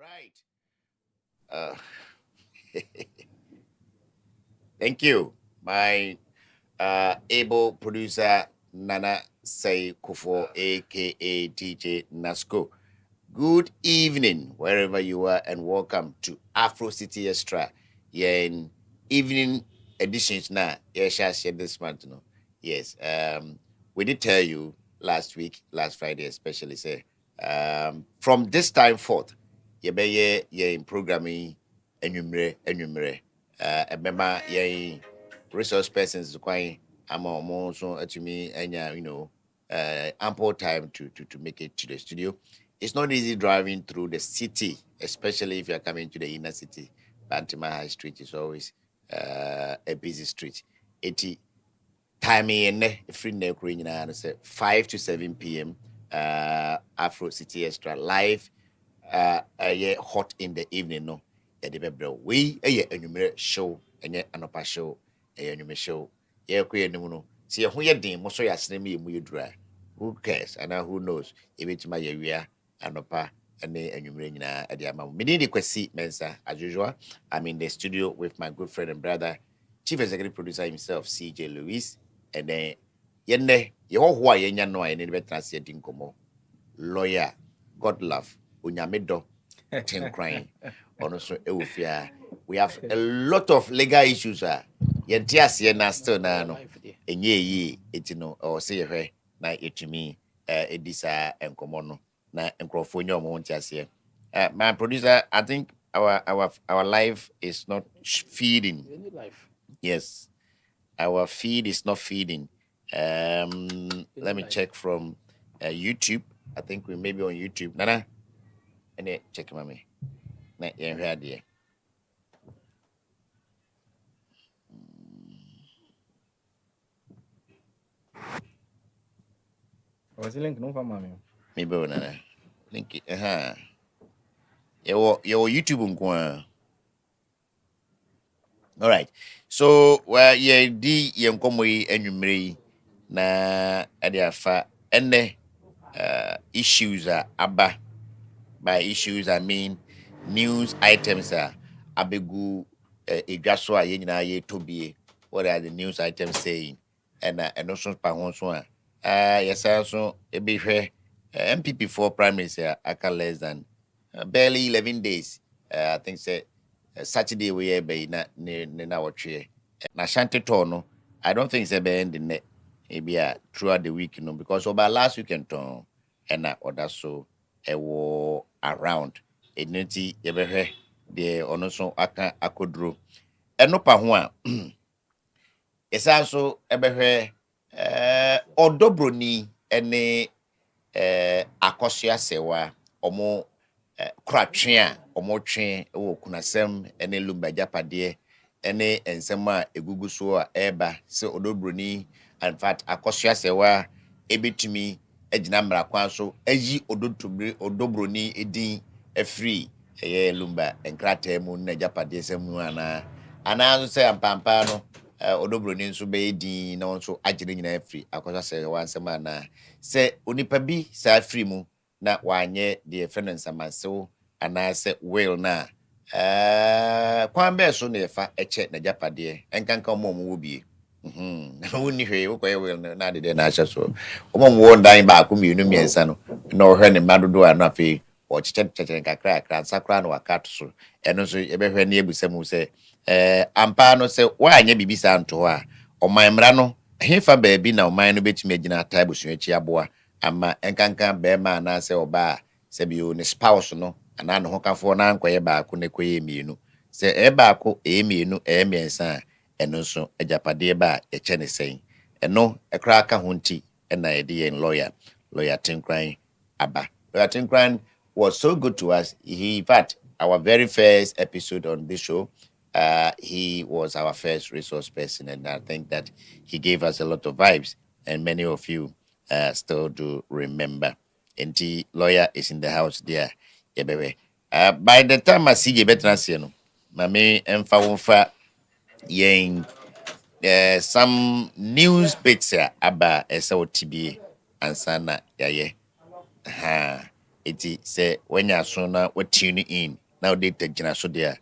right. Uh, thank you, my able producer Nana Say Kufo, aka DJ Nasco. Good evening, wherever you are, and welcome to Afro City Extra. Yeah, in evening editions now. Yeah, shall share this month. No, yes. We did tell you last week, last Friday, especially say, from this time forth, yeah, in programming, enumere, remember, yeah, resource persons quite. I'm almost to me, and ample time to make it to the studio. It's not easy driving through the city, especially if you're coming to the inner city. Bantima High Street is always a busy street. 80 time in free neck 5 to 7 p.m. Afro City Extra live. Yeah, hot in the evening. No, yeah, the baby we a enumerate show and yet an upper show, a enumerate show. Yeah, queer no. See, who ya dim, most of your snemy and dry. Who cares? And now who knows if it's my area and upper and the enumerate at the amount. Me need Kwasi Mensah as usual. I'm in the studio with my good friend and brother, Chief Executive Producer himself, CJ Lewis, and then yende your who I no I need better say dinkomo. Lawyer, God love, Unyamedo, Tim crying. Also, Eufia. We have a lot of legal issues. Yentias yena still na no. Enye it no or say her na it me edisa enkomono na encrofonyo mo ntias. My producer, I think our life is not feeding. Yes, our feed is not feeding. Let me check from YouTube. I think we may be on YouTube. Nana, and then check mommy. Na yeah, here. Was the link no for mommy? Maybe Nana. Link it. Your YouTube nkwa. All right. So well yeah di yenkomo yi enwumre yi na ade afa enne issues aba. By issues I mean news items abegu edwa so a yenyina ye tobie. What are the news items saying? And also pa ho so yes so e be hwe MPP for primaries aka less than barely 11 days. I think say Saturday we be na watwe. Na shanty no I don't think say be end the net maybe throughout the week because over last weekend ton and other so ɛwɔ around ɛno nti yɛbɛhwɛ deɛ ɔno nso aka akoduro ɛno pa ho a yɛsan so ɛbɛhwɛ ɔdɔbroni ɛne akɔsoa sɛwa ɔmo koratwe a ɔmo twe ɛwɔ kunasɛm ɛne lumba japadeɛ ɛne nsɛm a egugu so a ɛɛba sɛ ɔdɔbroni in fact akɔsoa sɛwa ɛbɛtumi egyina mmara kwan so ayi odobroni edin afiri ɛyɛ lumba nkrataa mu na japade sɛ mu ana nso sɛ ampampa no odobroni nso bɛyɛ din na nso agyere nyina afiri akɔsa sɛ wansɛm ana sɛ onipa bi saa afiri mu na wanyɛ deɛ fɛ no nsamansew ana sɛ will na kwan bɛɛ so na yɛfa ɛkyɛ na japadeɛ ɛnkanka ɔmo wɔ bie wonni hwee wokɔyɛ wel no na ade dɛ na ahyɛ so ɔmɔ ndan baako mmienu mmiɛnsa no na ɔhwɛ ne mma dodoɔ a no afei ɔkyekyɛ nkakra nsa koraa na waka to so ɛno nso yɛbɛhwɛ ne abusa mu sɛ ampa no sɛ woanyɛ biribi saa nto hɔ a ɔman mmara no hefa baabi na ɔman no bɛtumi agyina ata abusua akyi aboa ama ɛnkanka bɛrima anaasɛ ɔbaa sɛ bio ne spouse no anaa ne ho kafoɔ na ankɔyɛ baako na ɛkɔyɛ mmienu sɛ ɛyɛ baako ɛyɛ mmienu ɛyɛ mmiɛnsa a ɛno nso agyapadeɛ ba a ɛkyɛ ne sɛn ɛno ɛkora aka ho nti ɛna yɛde yɛn lawyer Tinkran aba. Lawyer Tinkran was so good to us. In fact, our very first episode on this show, he was our first resource person, and I think that he gave us a lot of vibes, and many of you still do remember. And the lawyer is in the house there. Yeah, baby. By the time I see you better no, mame emfa wonfa yen some news bits aba esa otibie ansana yaye ha iti say when you so na what tune in now they take jina so there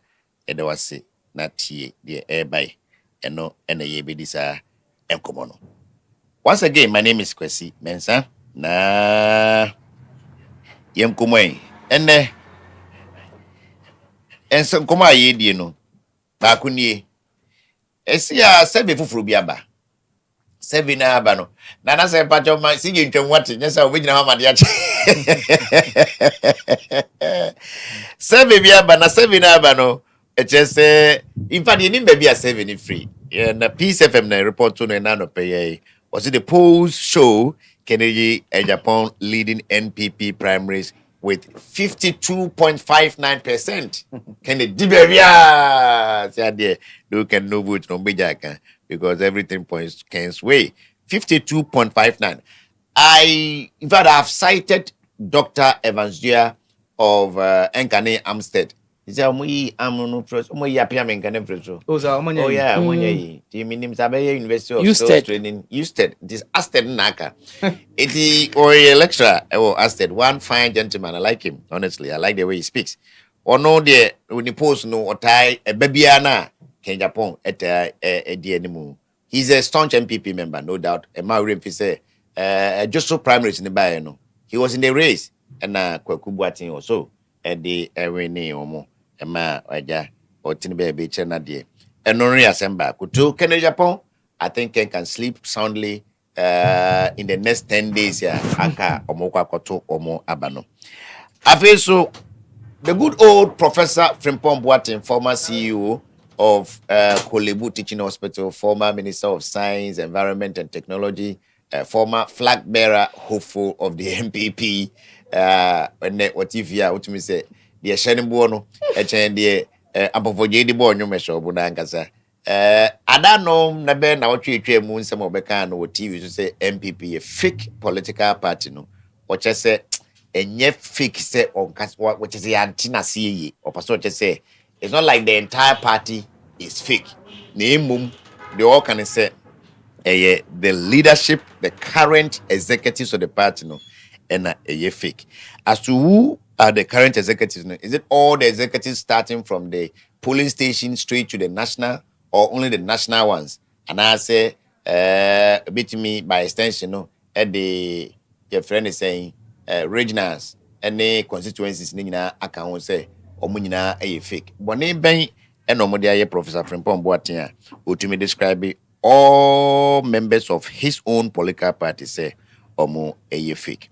and was say na tie the air by eno ena ye be disa enkomo no. Once again, my name is Kwasi Mensah. Na yem komoi. Ene enso koma ye die no. Ba kunie. Esi a sebe fufuru bi aba. Sebe na aba no. Na se pacho ma si ntwam wate nyesa obegyina ha made ache. Sebe bi aba na sebe na aba no. Echese in fact you need be a 7 free. Yeah, na Peace FM na report to na no pay. Was it the polls show Kennedy Japan leading NPP primaries with 52.59%. Kennedy Dibia say there no can no vote no bejaka because everything points Ken's way. 52.59. In fact I've cited Dr. Evans of Enkane Amstead. He said, "I'm first. Yapia Menkane first." Oh, so how Oh yeah, many. The minimum Sabe University of Usted. Skills Training. Usted. This Asted Naka. It or a lecturer. Oh, Asted. One fine gentleman. I like him. Honestly, I like the way he speaks. Or no, there when he post no or tie a babyana. Ken Japan at a anymore. He's a staunch MPP member, no doubt. A Maori say, just so primaries in the Bayano. He was in the race and Kwakubuatin also at the Erene Omo. Emma Waja or Tinebe Chena dear. And only assemble. Kutu Kennedy Japan, I think Ken can sleep soundly in the next 10 days. Yeah, Aka Omoka Koto Omo Abano. I feel so. The good old Professor Frimpong Boateng, former CEO of Kolebu Teaching Hospital, former Minister of Science, Environment and Technology, former flag bearer, hopeful of the MPP, what if you what me say, the Shannon Bono, the Apofoje de Bono Mesho Budankasa. I don't know, Naben, our tree moon, some of Becan or TV to say MPP, a fake political party, no, what I say. And yet fake say on what is the antenna see or pastor just say it's not like the entire party is fake. Name they all can say the leadership, the current executives of the party no and fake. As to who are the current executives, no, is it all the executives starting from the polling station straight to the national or only the national ones? And I say a bit to me by extension, no, at the your friend is saying regionals any constituencies ni nyina aka ho say omo nyina fake bone ben eno de aye Professor Frimpong Boateng a otumi describe all members of his own political party say omo fake.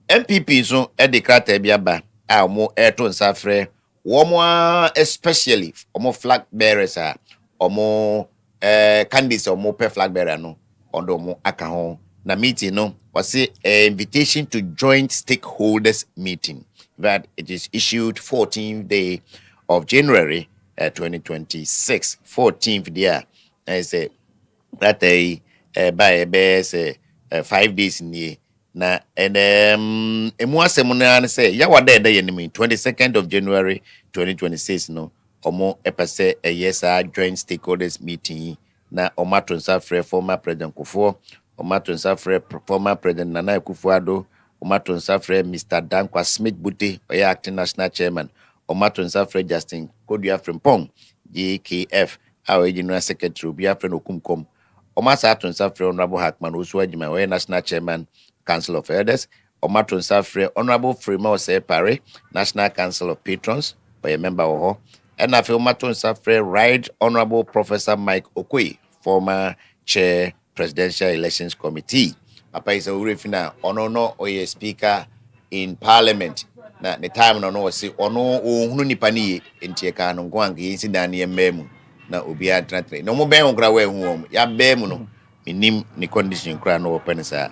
MPP so de krata bia ba a omo to nsafre womo especially omo flag bearers a omo candidates omo per flag bearer no ondo omo aka ho na meeting no was an invitation to joint stakeholders meeting that it is issued 14th day of January 2026 14th day I say that by say 5 days in the na and emu asem na say ya wada da yenimi 22nd of January 2026 no omo epese yes joint stakeholders meeting na omaton safre former president Kufo Omaton Safre, former President Nana Akufo-Addo, Omaton Safre, Mr. Dankwa Smith Butte, acting national chairman, Omaton Safre, Justin Kodua Frimpong, GKF, our general secretary, Biafren Okumkom, Omaton Safre, Honorable Hackman, Uswajima, national chairman, Council of Elders, Omaton Safre, Honorable Fremont Separe, National Council of Patrons, or a member of her, and I feel Omaton Safre, Right Honorable Professor Mike Okwe, former chair, Presidential Elections Committee. Papa is a urefina ono or a speaker in Parliament. Na the time no say ono hunu nipa ni entieka no gwangi yinsi dani memu na obi atratre. No mo ben okra we hu ya bemu no minim ni condition kra no open sa.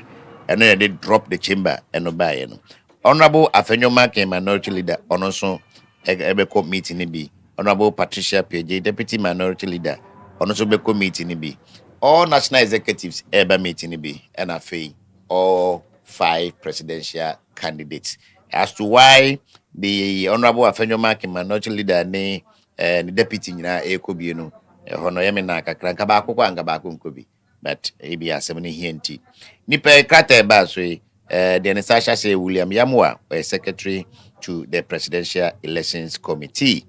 And then they drop the chamber and no buy no. Honorable Afenyoma Ken Minority Leader ono so ebe meeting ni bi. Honorable Patricia PJ Deputy Minority Leader ono so be meeting ni bi. All national executives ever meeting be NFA, all 5 presidential candidates. As to why the Honorable Afenyoma Ken Minority Leader ne the deputy na ekobi no hono yemi na kakra nka ba akokwa nga ba nkobi but ebi asem ne hienti nipa krata ba so the Sasha say William Yamwa, secretary to the Presidential Elections Committee.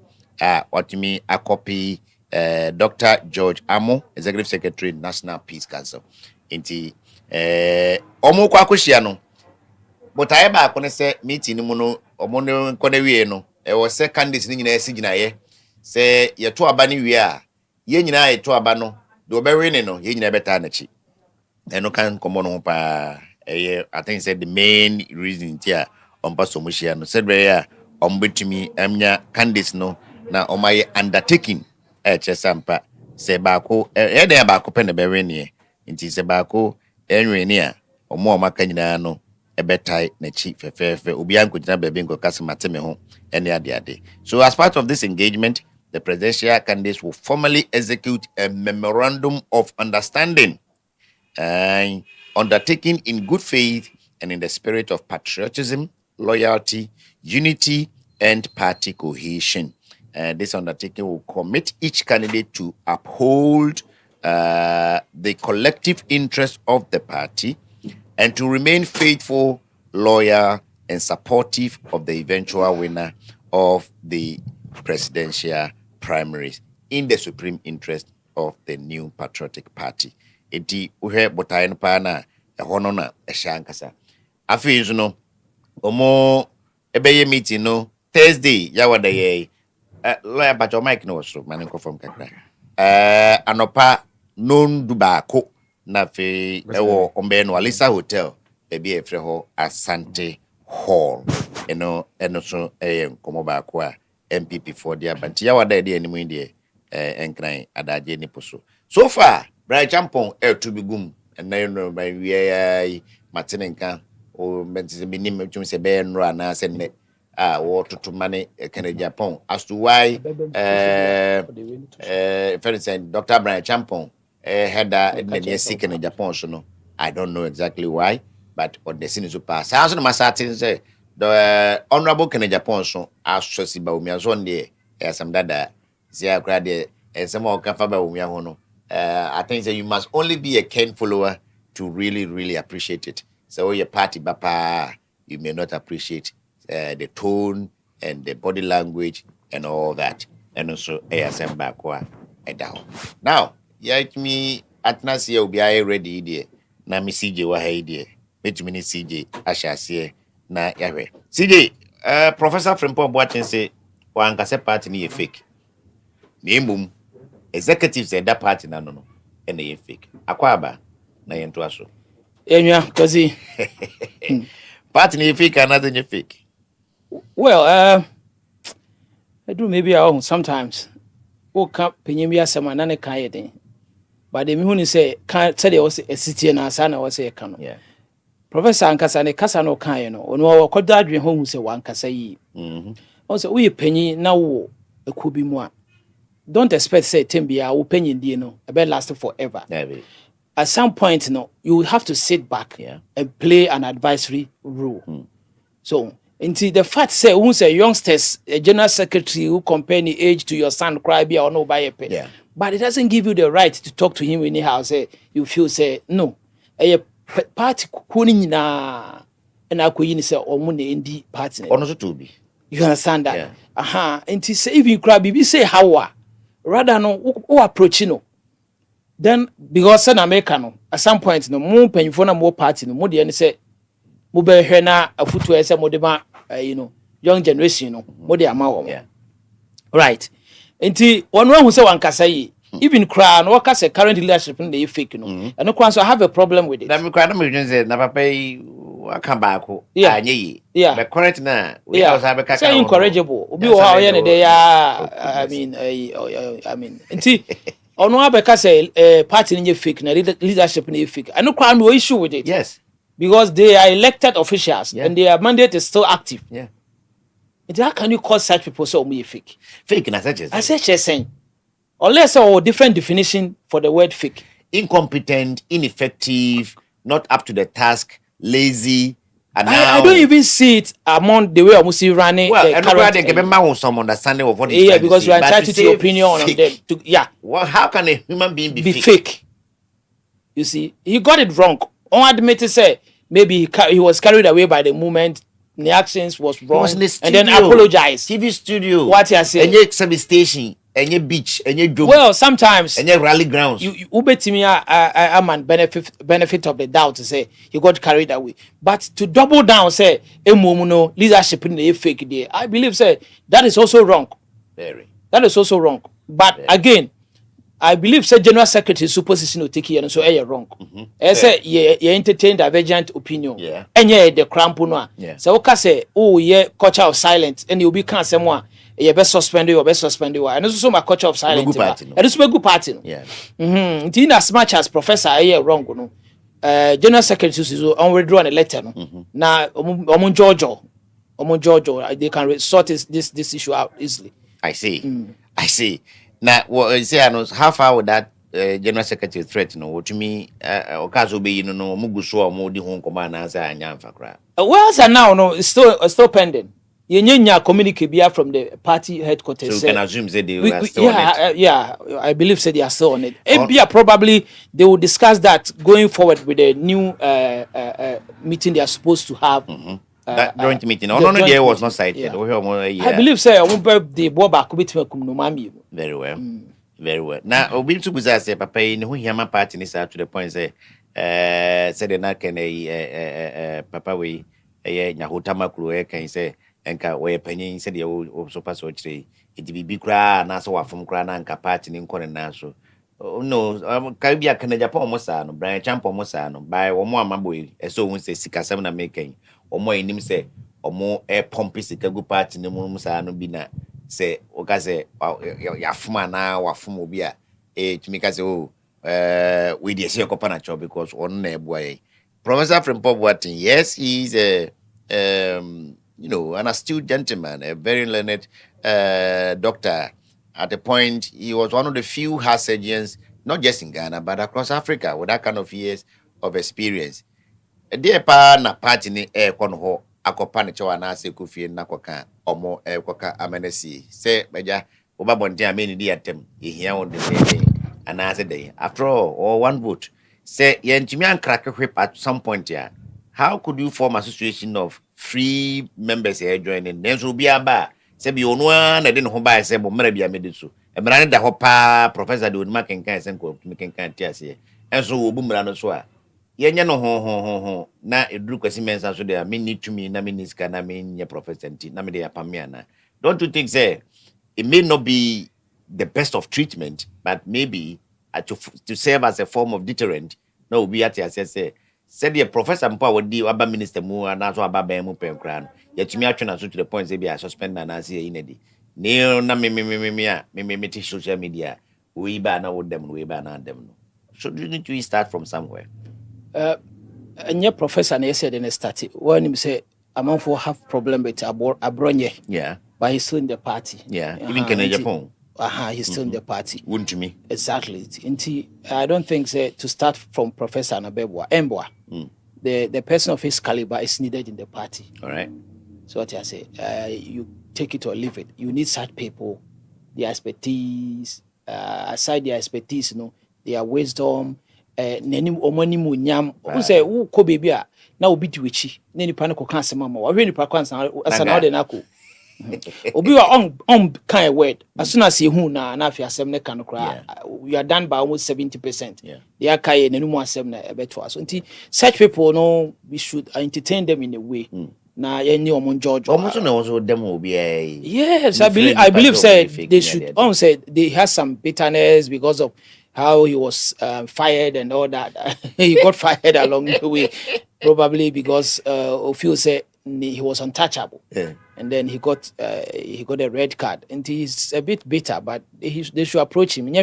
What me a copy Dr. George Amo, executive secretary, National Peace Council. Inti omo kwa kushiano. But I ba kone se meeting mu no omo no kone wie no e wo se candidates ni nyina esi gina ye se ye to aba ni wie a ye nyina ye to aba no do be we no ye nyina beta na chi eno kan komo no pa I think said the main reason here on paso mushia no said we ya ombetumi amnya candidates no na omaye undertaking chesampa se ba ko e de ba ko pe na be we ne nti se ba ko enwe ne a omo maka nyina no ebetai na chi fefefe obi anko gina bebe nko kasimate me ho ene ade. So as part of this engagement, the presidential candidates will formally execute a memorandum of understanding undertaken in good faith and in the spirit of patriotism, loyalty, unity, and party cohesion. This undertaking will commit each candidate to uphold the collective interest of the party and to remain faithful, loyal, and supportive of the eventual winner of the presidential primaries in the supreme interest of the new patriotic party. Eti uhe botayen pa na ehono na eshankasa. Afi no omo ebeye meeting no Thursday yawada ye lawyer bacho Mike no so manin ko from kakra. Anopa non dubako na fe ewo ombe no Alisa Hotel ebi efre ho Asante Hall eno so nkomo ba ko a MPP for dia banti yawada de animu de enkran adaje ni poso. So far Brian Champon to be gum and now no by we Martinenka or minim to say Ben Rana send it water to money can Japan as to why Dr. Brian Champon had a sick in Japan so no I don't know exactly why but what the scene is to pass as no masatin say the honorable can Japan so as so ba umi azon de some dada zia crade and some more kafa ba umi ahono. I think that you must only be a Ken follower to really appreciate it. So your party bapa, you may not appreciate the tone and the body language and all that. And also ASM bakwa down. Now, me at Nasia will be ready there. Na mi CJ wa here. Which means CJ Asha na yare. CJ, Professor Frimpong Boatin say one kase party ni fake. Ni executives in that party no and they fake. Akwaba na yentu aso. Enya Kwasi. Party ni fake another fake. Well, I do maybe I sometimes. O camp penyemia sama na ne kan yeden. But the me say can say there was a city na sana was a kano. Yeah. Professor Ankasa ne kasa no kan no. Ono wakoda adwen ho hu say wan kasa yi. Also we penyi na wo ekubi mu a. Don't expect say Timbia will penny no about last forever. Yeah, at some point, you will have to sit back and play an advisory role. So, until the fact say, who's a youngsters, a general secretary who compare the age to your son, cry be or no buy a pen. Yeah. But it doesn't give you the right to talk to him anyhow. Say you feel say no. A party kuning na and I could say or money in the party. To be. You understand that? Yeah. Until say if you cry, be say how. Rather no who approach then because in America at some point more painful more party more the say mo be hwe na afutu say mo de ma young generation more the amount right enti one who say one kasa yi even cry no work say current leadership in the fake and no kwan so I have a problem with it na me cry no me say na papa aka baako anyi the current na we also have a say incorrigible obi o ha ne dey I mean enti ono abeka say party nye fake na leadership nye fake and no crime no issue with it. Yes, because they are elected officials and their mandate is still active. And how can you call such people so fake na such as I say saying unless a different definition for the word fake. Incompetent, ineffective, not up to the task, lazy. And I don't even see it among the way I'm running. Well, and they give some understanding of what is because you are entitled to your opinion on them. Well, how can a human being be fake? You see, he got it wrong. On admit to say, maybe he was carried away by the moment. The actions was wrong, was in the and then studio. apologize. TV studio. What you say? Any exhibit station, any beach, any job. Well, sometimes any rally grounds. You bet me a man benefit of the doubt to say he got carried away. But to double down, say no leadership in the fake day. I believe say that is also wrong. Very. That is also wrong. But again, I believe say General Secretary supposition to take here, so wrong. Say you entertain divergent opinion. Yeah. And the crampo no. Yeah. So okay say oh culture of silence and you be can say more you best suspend you and also my culture of silence. And this be good party. Yeah. In as much as professor wrong no. General Secretary is already drawn a letter no. Now Georgia they can sort this issue out easily. I see. I see. Now, what you say, how far would that General Secretary threat? No, what to me, Okazo be no Muguso or Modi home command answer and Yanfakra. Well, so now no, it's still pending. You communicate from the party headquarters. So you can assume that they are still on it. Yeah, I believe they are still on it. And probably they will discuss that going forward with the new meeting they are supposed to have. That joint meeting. No, there was not cited. Yeah. I believe say the boy back with me. Very well. Very well. Now, Obim to Buza say, Papa, in who Yama party is to the point say, said the Nakan Papa we a Yahutama crew can say, and where penny said the old so pass tree. It be big cry, and also from Crananka party in Coronasho. Oh no, Caribbean Canada Pomosano, Brian Champomosano, by one more Maboy, as so when say Sicasana making. Or more in him say, or more air pompis a good part in the Mumusa no bina say, Okaze, Yafuma now, Wafumobia, to make us with the Siocopanacho because on their boy. Professor from Pop Watton, yes, he's a an astute gentleman, a very learned doctor. At the point, he was one of the few heart surgeons, not just in Ghana, but across Africa, with that kind of years of experience. Dear pa na party ni kono ho akopa ne chewa na ase kofie na koka omo koka amenesi se beja oba bonte ameni di atem ehia on the day and ase day after all or one vote say yentimi ankrake whip at some point here. How could you form association of free members here joining then so be aba se bi onu na de ho ba se bo mara bia medisu e mara ne da ho pa professor de onima kenkan se nko kenkan ti ase enso obu mara no so a yenya no ho na eduru Kwasi Mensah so there me need to me na me niska na me nye professor nti na me dey apamia na. Don't you think say it may not be the best of treatment but maybe to serve as a form of deterrent na obi ati say the professor mpo wodi aba minister mu na so aba ban mu penkra no yatumi atwe na so to the point say be a suspend na say inedi ne na me social media we ba na with them we ba na them no. So you need to start from somewhere. And your professor said in the study when him say among for have problem with Abronye. Yeah. But he's still in the party. Yeah. Even Canada Japan. He's still in the party. Wouldn't you me? Exactly. I don't think say to start from Professor Nabebwa Embwa. The person of his caliber is needed in the party. All right. So what I say, you take it or leave it. You need such people, their expertise, aside their expertise, their wisdom. Nenim omani mu nyam o say wo ko bebi a na obi di wechi na nipa ne ko kan asema ma wo hwe nipa ko ansa na de na ko obi wa on kind word as soon as you hu na afi asem ne kan kra you are done by almost 70%. They are kai nenim asem na ebeto so nti such people we should entertain them in a way na any omon George almost no also them will be yes I believe said they should say they have some bitterness because of how he was fired and all that. He got fired along the way, probably because Ophio said he was untouchable. Yeah. And then he got a red card. And he's a bit bitter, but they should approach him.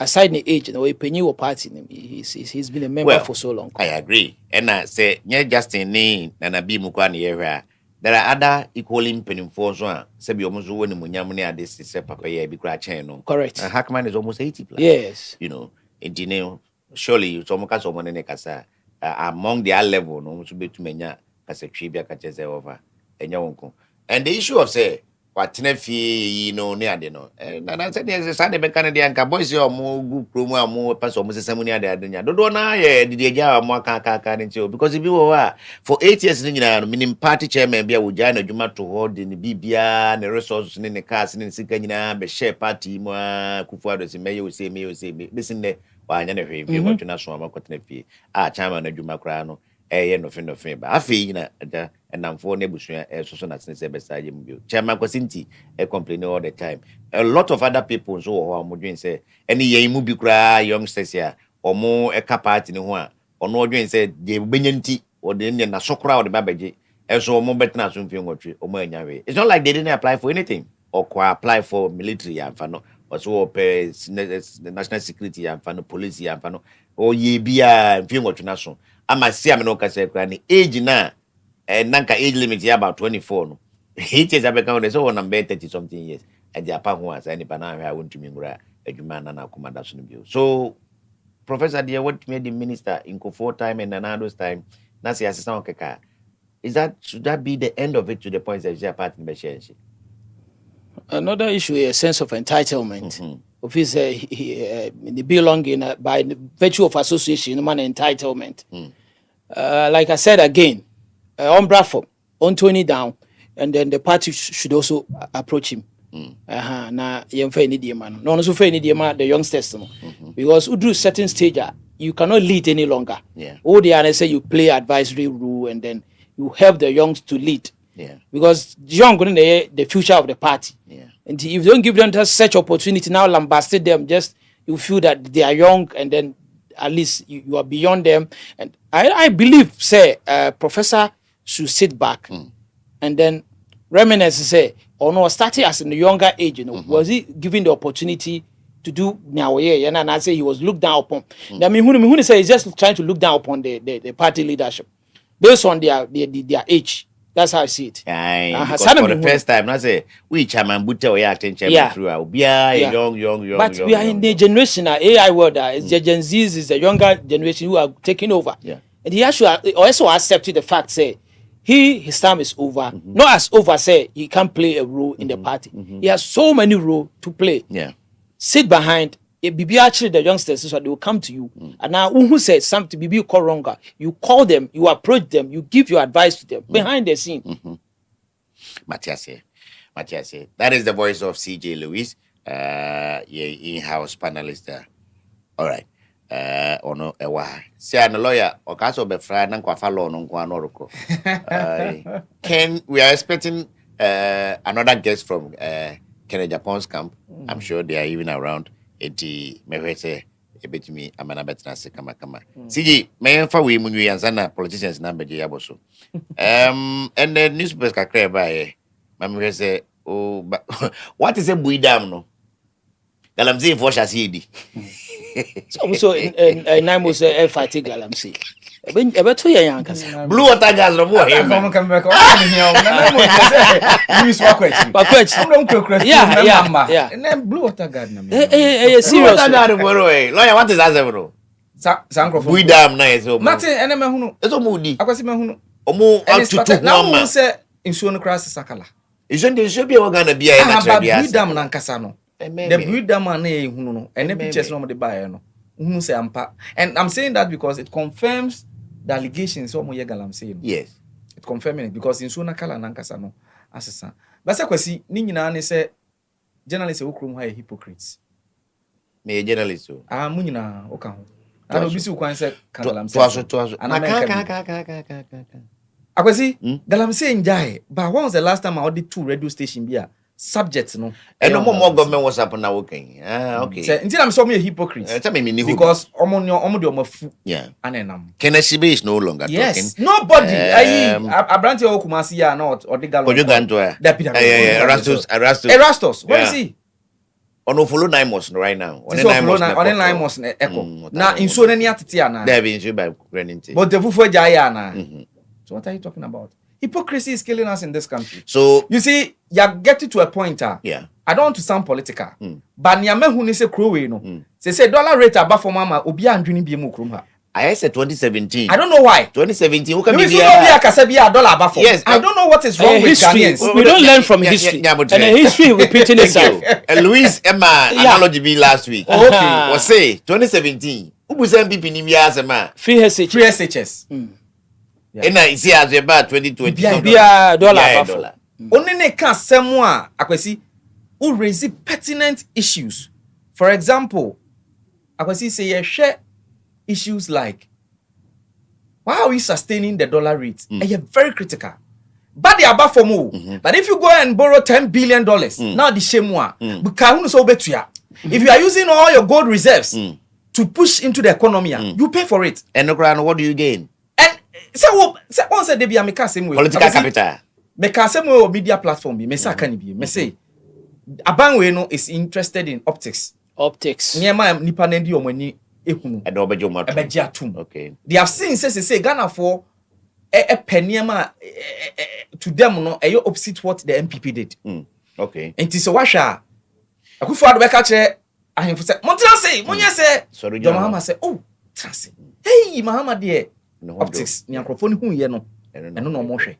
Aside the age, or party, he's been a member for so long. I agree. And I say, Justin Name and a Bimukwani area. There are other equally penny-force one. Sebi almost when the Munyamuni this is a papa be channel. Correct. Hackman is almost 80 plus. Yes. In surely it's almost someone in a casa among their level, no to be to menya as a tribute catches over and your uncle. And the issue of say watena fie yi no ne ade no na na say dey say be kan dey anka boys yo mo gu promo a mo person mo sesam ni ade nya dodo na ye didi agya mo aka ne nti because bi wo for 8 years ni nyina no minim party chairman bia wo gya na dwuma to ho de ne bibia ne resources ne cars ne sika nyina be share party mo kufu ado se meyo se be sin ne wa anya ne hwe bi wo twena so ma kotena fie chairman na dwuma kra no no fin ba afi nyina da enamfo ne busua so na sense be saje mu bio chairman Kwasinti complain all the time. A lot of other people so ho amodwen say any yen mu bi kra youngsters ya omo party ne ho a ono odwen say de benyanti o de ne na sokra o de babaje so omo betna so mfi nwotwe omo anyawe. It's not like they didn't apply for anything or apply for military amfa no or so national security amfa no police amfa no o ye bia mfi nwotwe na so ama si ameno ka say kra ni age na nanka age limit ya about 24 no it is abeka so on number 30 something years and the apa ho asa ni pana ha wontumi ngura adwuma na na komanda so no bio. So Professor dear, what made the minister in Kofo time and Nanado's time na say assistant okeka, should that be the end of it to the point that you are part in the another issue is a sense of entitlement. Of his the belonging by the virtue of association, man entitlement. Like I said again, on Bradford, on Tony down, and then the party should also approach him. Na yemfa ni die man. No so fa ni die man the youngsters no. Because we do certain stage you cannot lead any longer. Yeah. All the others say you play advisory role and then you help the youngs to lead. Yeah. Because young going the future of the party. Yeah. And if you don't give them such opportunity now lambasted them, just you feel that they are young and then at least you are beyond them. And I believe say Professor should sit back and then reminisce say or no starting as in the younger age, you know, was he given the opportunity to do now? Yeah, and I say he was looked down upon. I mean, who say he's just trying to look down upon the party leadership based on their age. That's how I see it. Because for the first time, I say we chairman Butte or attention through. We are young. But we are in the generation AI world. It's the Gen Zs is the younger generation who are taking over. Yeah. And he actually also accepted the fact, say, his time is over. Not as over, say, he can't play a role in the party. He has so many roles to play. Yeah. Sit behind. Be actually the youngsters, so they will come to you. And now, who says something, be call wrong, you call them, you approach them, you give your advice to them behind the scene. Matthias, that is the voice of CJ Lewis, in-house panelist. All right. Ono ewa. See, I'm a lawyer. Okaso be friend and kwafalo no kwanoroko. We are expecting another guest from Kenya Japan's camp. I'm sure they are even around. Eti mehwese ebetumi amana betna se kama CJ mefa we munu yanzana politicians na beje yaboso. And the newspapers kakra ba mamhwese what is a buidam no? Galamsey for shasidi. So nine was a fighting galamsey. Ebeto ya yankasa. Blue water gas no more here. Come back. Yeah. And then blue water garden. Serious. Lawyer, what is that, bro? Sankro. We damn nice. Nothing. And me hunu. It's moody. Akwasi me hunu. Omo out to now who say insuno cross sakala. Isn't there should be gonna be a we dam na nkasa no. The breed dam na hunu no. And the pictures no de buy no. Hunu say ampa. And I'm saying that because it confirms the allegations of Moye Galamsey. Yes. It confirming it because in Suna Kala Nankasa no assassin. But Kwasi, Nina say journalists who are hypocrites. Me a journalist. Munina Okaho. I don't be so quite said Galamsey. Akwasi, Galamsey in Jai. But when was the last time I did 2 radio station beer? Subjects no. And no more government was up now working. Okay. Until I'm so many hypocrites. Because omo yeah. Anenam. Kenesibe is no longer yes. talking. Nobody. I branch your Kumasi ya not or the Erastus. What is he? On follow 9 months right now. On 9 months echo. Now in so many atitiana. They've been issued by Reninte. But the Fufu Jayana. So what are you talking about? Hypocrisy is killing us in this country. So you see, you're getting to a point. Yeah. I don't want to sound political. But Nyame who ni se krowe no. Say dollar rate above for mama obi andwini bi mu krom ha. I said 2017. I don't know why. 2017. Who can Louis, be you know, be a Kasabia dollar above. Yes, I don't know what is wrong with history. Ghanaians. We don't learn from history. And the history repeating itself. Louis Emma analogy be last week. Okay. Was say 2017. Who was MVP in the man? Free SHS. And I see as about 2020. Be a dollar. Only ne can semwa akwesi who raise pertinent issues. For example, akwesi say you share issues like why are we sustaining the dollar rate? And you're very critical. But they are bad for more. But if you go and borrow $10 billion, now the shame one. If you are using all your gold reserves to push into the economy, you pay for it. And what do you gain? And so once they be a same way. Political capital. Make same way media platform be. Me say Abanwe no is interested in optics. Niema nipa nendi omani ehunu. Okay. They have seen say Ghana for a peniema to them no e opposite what the MPP did. Okay. And so washa akufo ado be ka kire ahemfo say montra say monye say sorry John Mahama say oh trase hey Mahama de optics ni akrofo ni hu ye no eno no mo hwe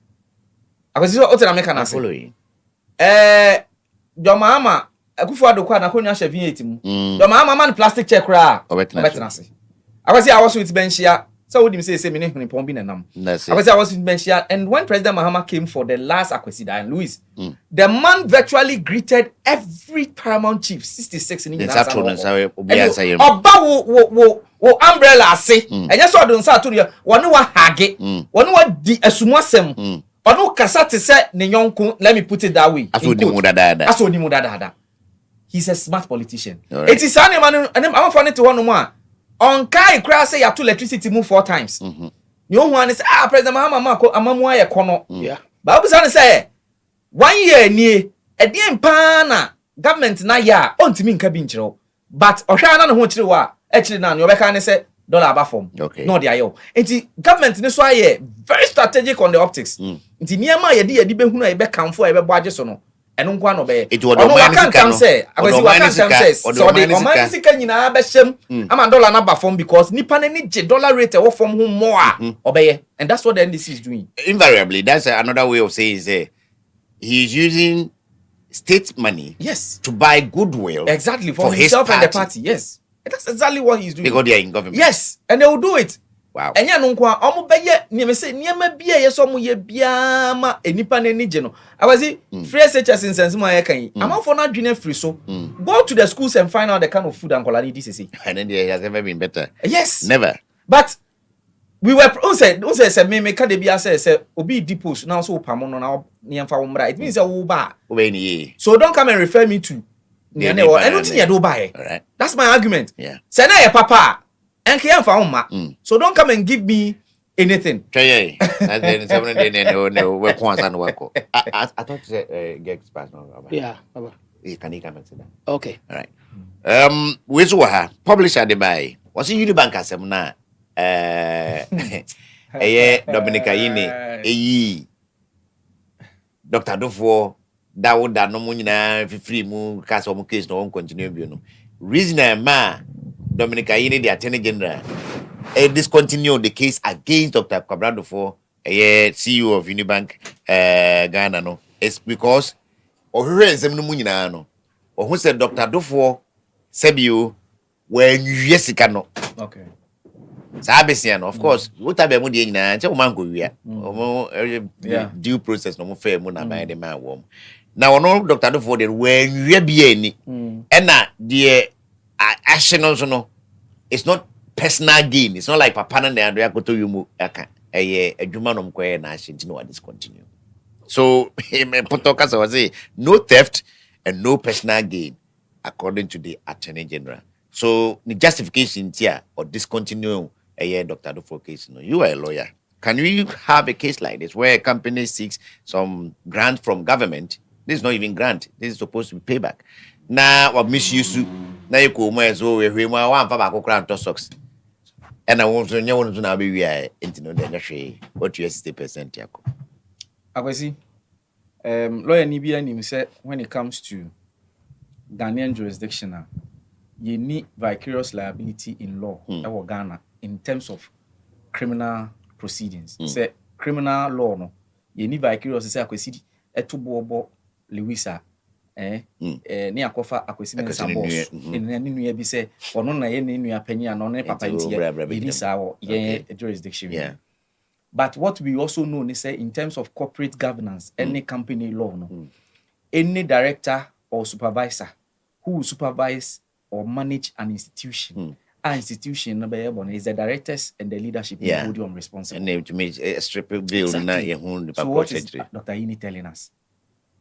akwasi o tena meka na say John Mahama akufo ado kwa na konwa hye V8 mu John Mahama man plastic check ra obetena say akwasi I was with benchia so would him say me ne pon bi nanam akwasi I was with benchia and when President Mahama came for the last akwasi and Louis the man virtually greeted every paramount chief 66 in Ghana oba wo umbrella ase enye so do nsa to woni wa hage woni wa di asumwasem ono kasa te se ne nyonko let me put it that way aso ni mu dada he's a smart politician it is an man am for it to one more on kai kra say ya to electricity move 4 times ni o hu say President Mahama ko amamu aye kono ba obi say 1 year ni e de mpa na government na ya ontimi nka bi nkyerɛ but ohwa na ne ho kyerɛ wa actually na ne obeka ne say dollar aba form no dey ayo enti government ne so aye very strategic on the optics enti niema ye de behunu aye be kanfo aye be bo age so no eno nkwa no be ono wakan say akwasi wakan say so the oman sika nyina be hyem ama dollar na aba form because nipa na ni je dollar rate wo form ho more obeye and that's what the NDC is doing invariably. That's another way of saying is he's using state money to buy goodwill exactly for himself and the party. Yes, that's exactly what he's doing because they are in government. Yes, and they will do it. Wow. Enya no nkwa omo beye niam say niam bia ye so mo ye bia ma enipa na ni je no awazi free SHS insensimo aye kan amafo na dwene free so go to the schools and find out the kind of food and quality this is and then it has never been better. Yes, never. But we were say me ka de bia say obi depots now so pamo no na niamfa wo mra it means wo ba so don't come and refer me to anything you do buy. Right. That's my argument. Yeah. Say na your papa enke yamfa wo ma so don't come and give me anything. I thought you said get pass no. Yeah, baba. Can you come and say that? Okay. All right. We so ha publisher de buy. Was Unibank asem na Dominica yini Dr. Dofo da no mu nyina free mu case o mu case no continue bi no reason ma Dominica yini the attorney general discontinue the case against Dr. Kwabena Dofo CEO of Unibank Ghana no it's because ohwe nsem no mu nyina no ohun say Dr. Dofo sebio when yesika no Okay. Sabesian, of course, what I be mudi na nche umango wia. Due process no mo fair mo na by the man wom. Now no Dr. Dofo de when you be any and na the action also no it's not personal gain. It's not like papa na Andrea go to you mu aka adwuma no mkoye na action no discontinue. So Potoka was say no theft and no personal gain according to the Attorney General. So the justification here or discontinue Dr. Dofo case. No, you are a lawyer. Can we have a case like this where a company seeks some grant from government? This is not even grant. This is supposed to be payback. Now, what misuse you? Now you come as well. We want to have a grant to socks. And I want to know now we are into the industry. What you 60% yako? Akwasi, lawyer Nibia Nim said when it comes to Ghanaian jurisdiction, you need vicarious liability in law. Ghana. in terms of criminal proceedings. Say criminal law no. You need vicarious say akwesi eto bobo Lewisa ne akofa Kwasi Mensah boss ne nua bi say ono na ye ne nua panyi ano ne papa ntie ye sa wo ye jurisdiction. Yeah. But what we also know is say in terms of corporate governance, any company law no. Any director or supervisor who will supervise or manage an institution. Our institution number is the directors and the leadership hold you responsible. And then to make a strip bill. So what is Dr. Yini telling us?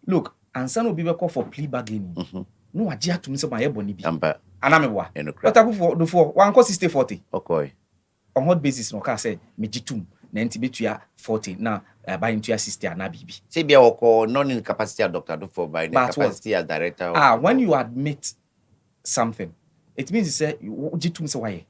Look, and son will be called for plea bargaining. No, I just to me my ebony be. Anamewa. Dr. Before 1 cost 40. Okay. On what basis no can say me jitum na ntibetua 40 now by into 60 na bibi. Say be or non-incapacity doctor do for by the capacity as director. When you admit something, it means you say you jitum say why.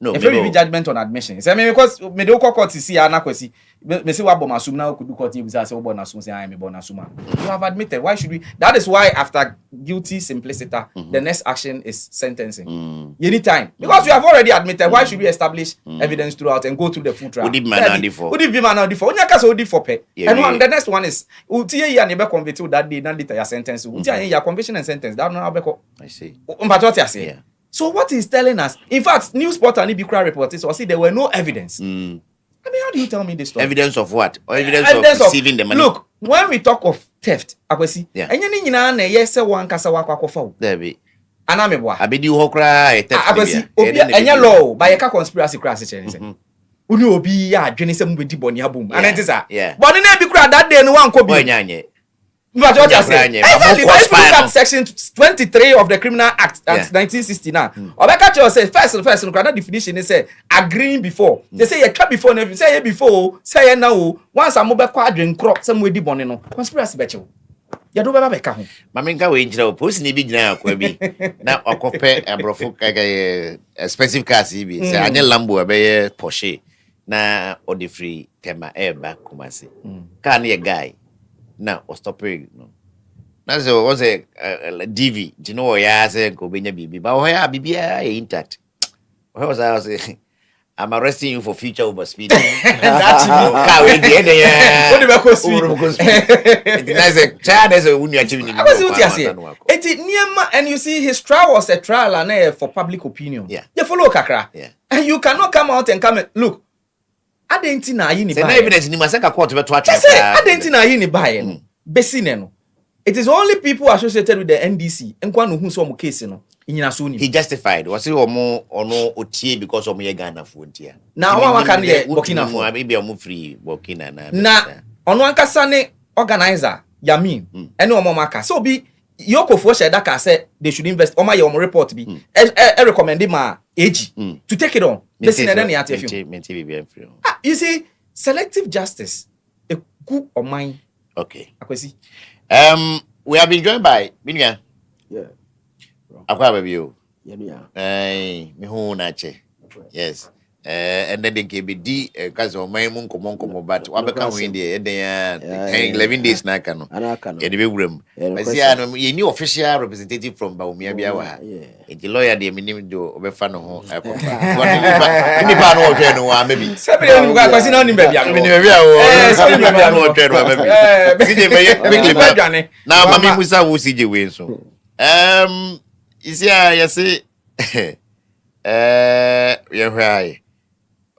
No, if you be judgment on admission. Say me because me do court see anakwesi. Me say wa bomasum na could do court you say wo bonasum say I me bonasuma. You have admitted. Why should we? That is why after guilty simpliciter, the next action is sentencing. Anytime. Because you have already admitted, why should we establish evidence throughout and go through the full trial? Would it man for? Would it be man for? Onya ka so for pay. And the next one is utie ya ne be convict that day na later your sentence. Utie ya conviction and sentence. That no how be ko. I see. But I say. So what he's telling us, in fact, news portal and Ibikra reported, so I see there were no evidence. I mean, how do you tell me this story? Evidence of what? Or evidence of receiving the money? Look, when we talk of theft, Akwesi, and you na yes, one kasa wakwa there be. Anamebwa. Abedi uhokra theft. Akwesi, enya law by a conspiracy crash. Uni obi ya dwene se mbedi boni abum. Anentisa. Boni na Ibikra that day no one ko bi. But what you say? Exactly. Let's look at section 23 of the Criminal Act, 1969. Obeka Cho say first, the definition is say agreeing before. They say you come before, say before, say now. Once I'm over quadrant crop, some way di boni no conspiracy becho. You do beba beka ho. Maminka we njira post ni bi njira akwa bi. Na okope abrofo kaga expensive cars bi. Say anye Lambo abeye Porsche na odi free tema eba kumasi. Ka na ye guy. Now, or stopping. No. Now, so was a DV. Do you know why I say go benya bibi? But why bibi intact? Where was I saying? I'm arresting you for future over speed. That's car we the end. What about speed? It's a child as a when you achieving. I was what you say. It's near and you see his trial was a trial and for public opinion. Yeah. You follow kakra. Yeah. And you cannot come out and come look. Adenti na yi ni buy. Evidence ni masaka court beto acha. Say adenti na yi ni buy. Besine no. It is only people associated with the NDC. Enkwa no hu so mo case no. Inyina so ni. He justified. Was it omo ono otie because omo ye Ghana fo ntia. Na one kan ye Burkina fo. Maybe omo free Burkina na. Na ono ankasa ne organizer Yamin. Ene omo maka. So be Yoko for share that say they should invest. Oma ye omo report be. I recommend ma AG to take it on. Listen and then you see, selective justice, a coup of mine. Okay. Akwesi. We have been joined by Binya. Yeah. Akwa baby. Yeah. Me hu na che. Yes. And then they can be di cause of my mun komo but wa beka hu inde e 11 days na aka no. E de be wuram. But see no ye new official representative from Baumia bia wa. The lawyer dey minim do obefa no ho akofa. Ni ba no otwe no wa maybe. Sebi ni kwa kwasi na ni ba bia. Ni ba bia o. Sebi ni ba no otwe no wa maybe. CJ me quickly ba dwane. Na mami musa wo CJ we so. You see I say yeah right.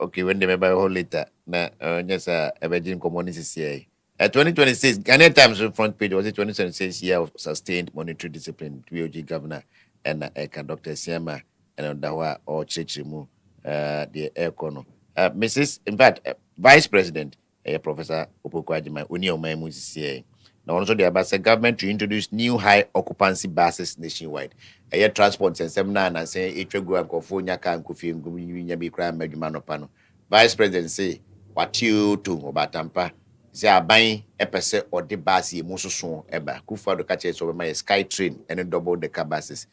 Okay, when they may buy a whole later. Na just emerging community CCA. 2026, Ghanaian Times front page was it 2026 year of sustained monetary discipline. BOG governor and Dr. Siama and Dawa or Chichimu, the Econo. Mrs. In fact, Vice President, Professor Opokwajima, Unio Maimu CCA. Now also the Abasa government to introduce new high occupancy buses nationwide. Air transport and seminar and say Echego and Kofonia can Kofi and be crime Medumano. Vice President say what you to Obatampa. Say are buying a percent or the bus Mususun Eba. Kufa the catches over my sky train and a double the buses.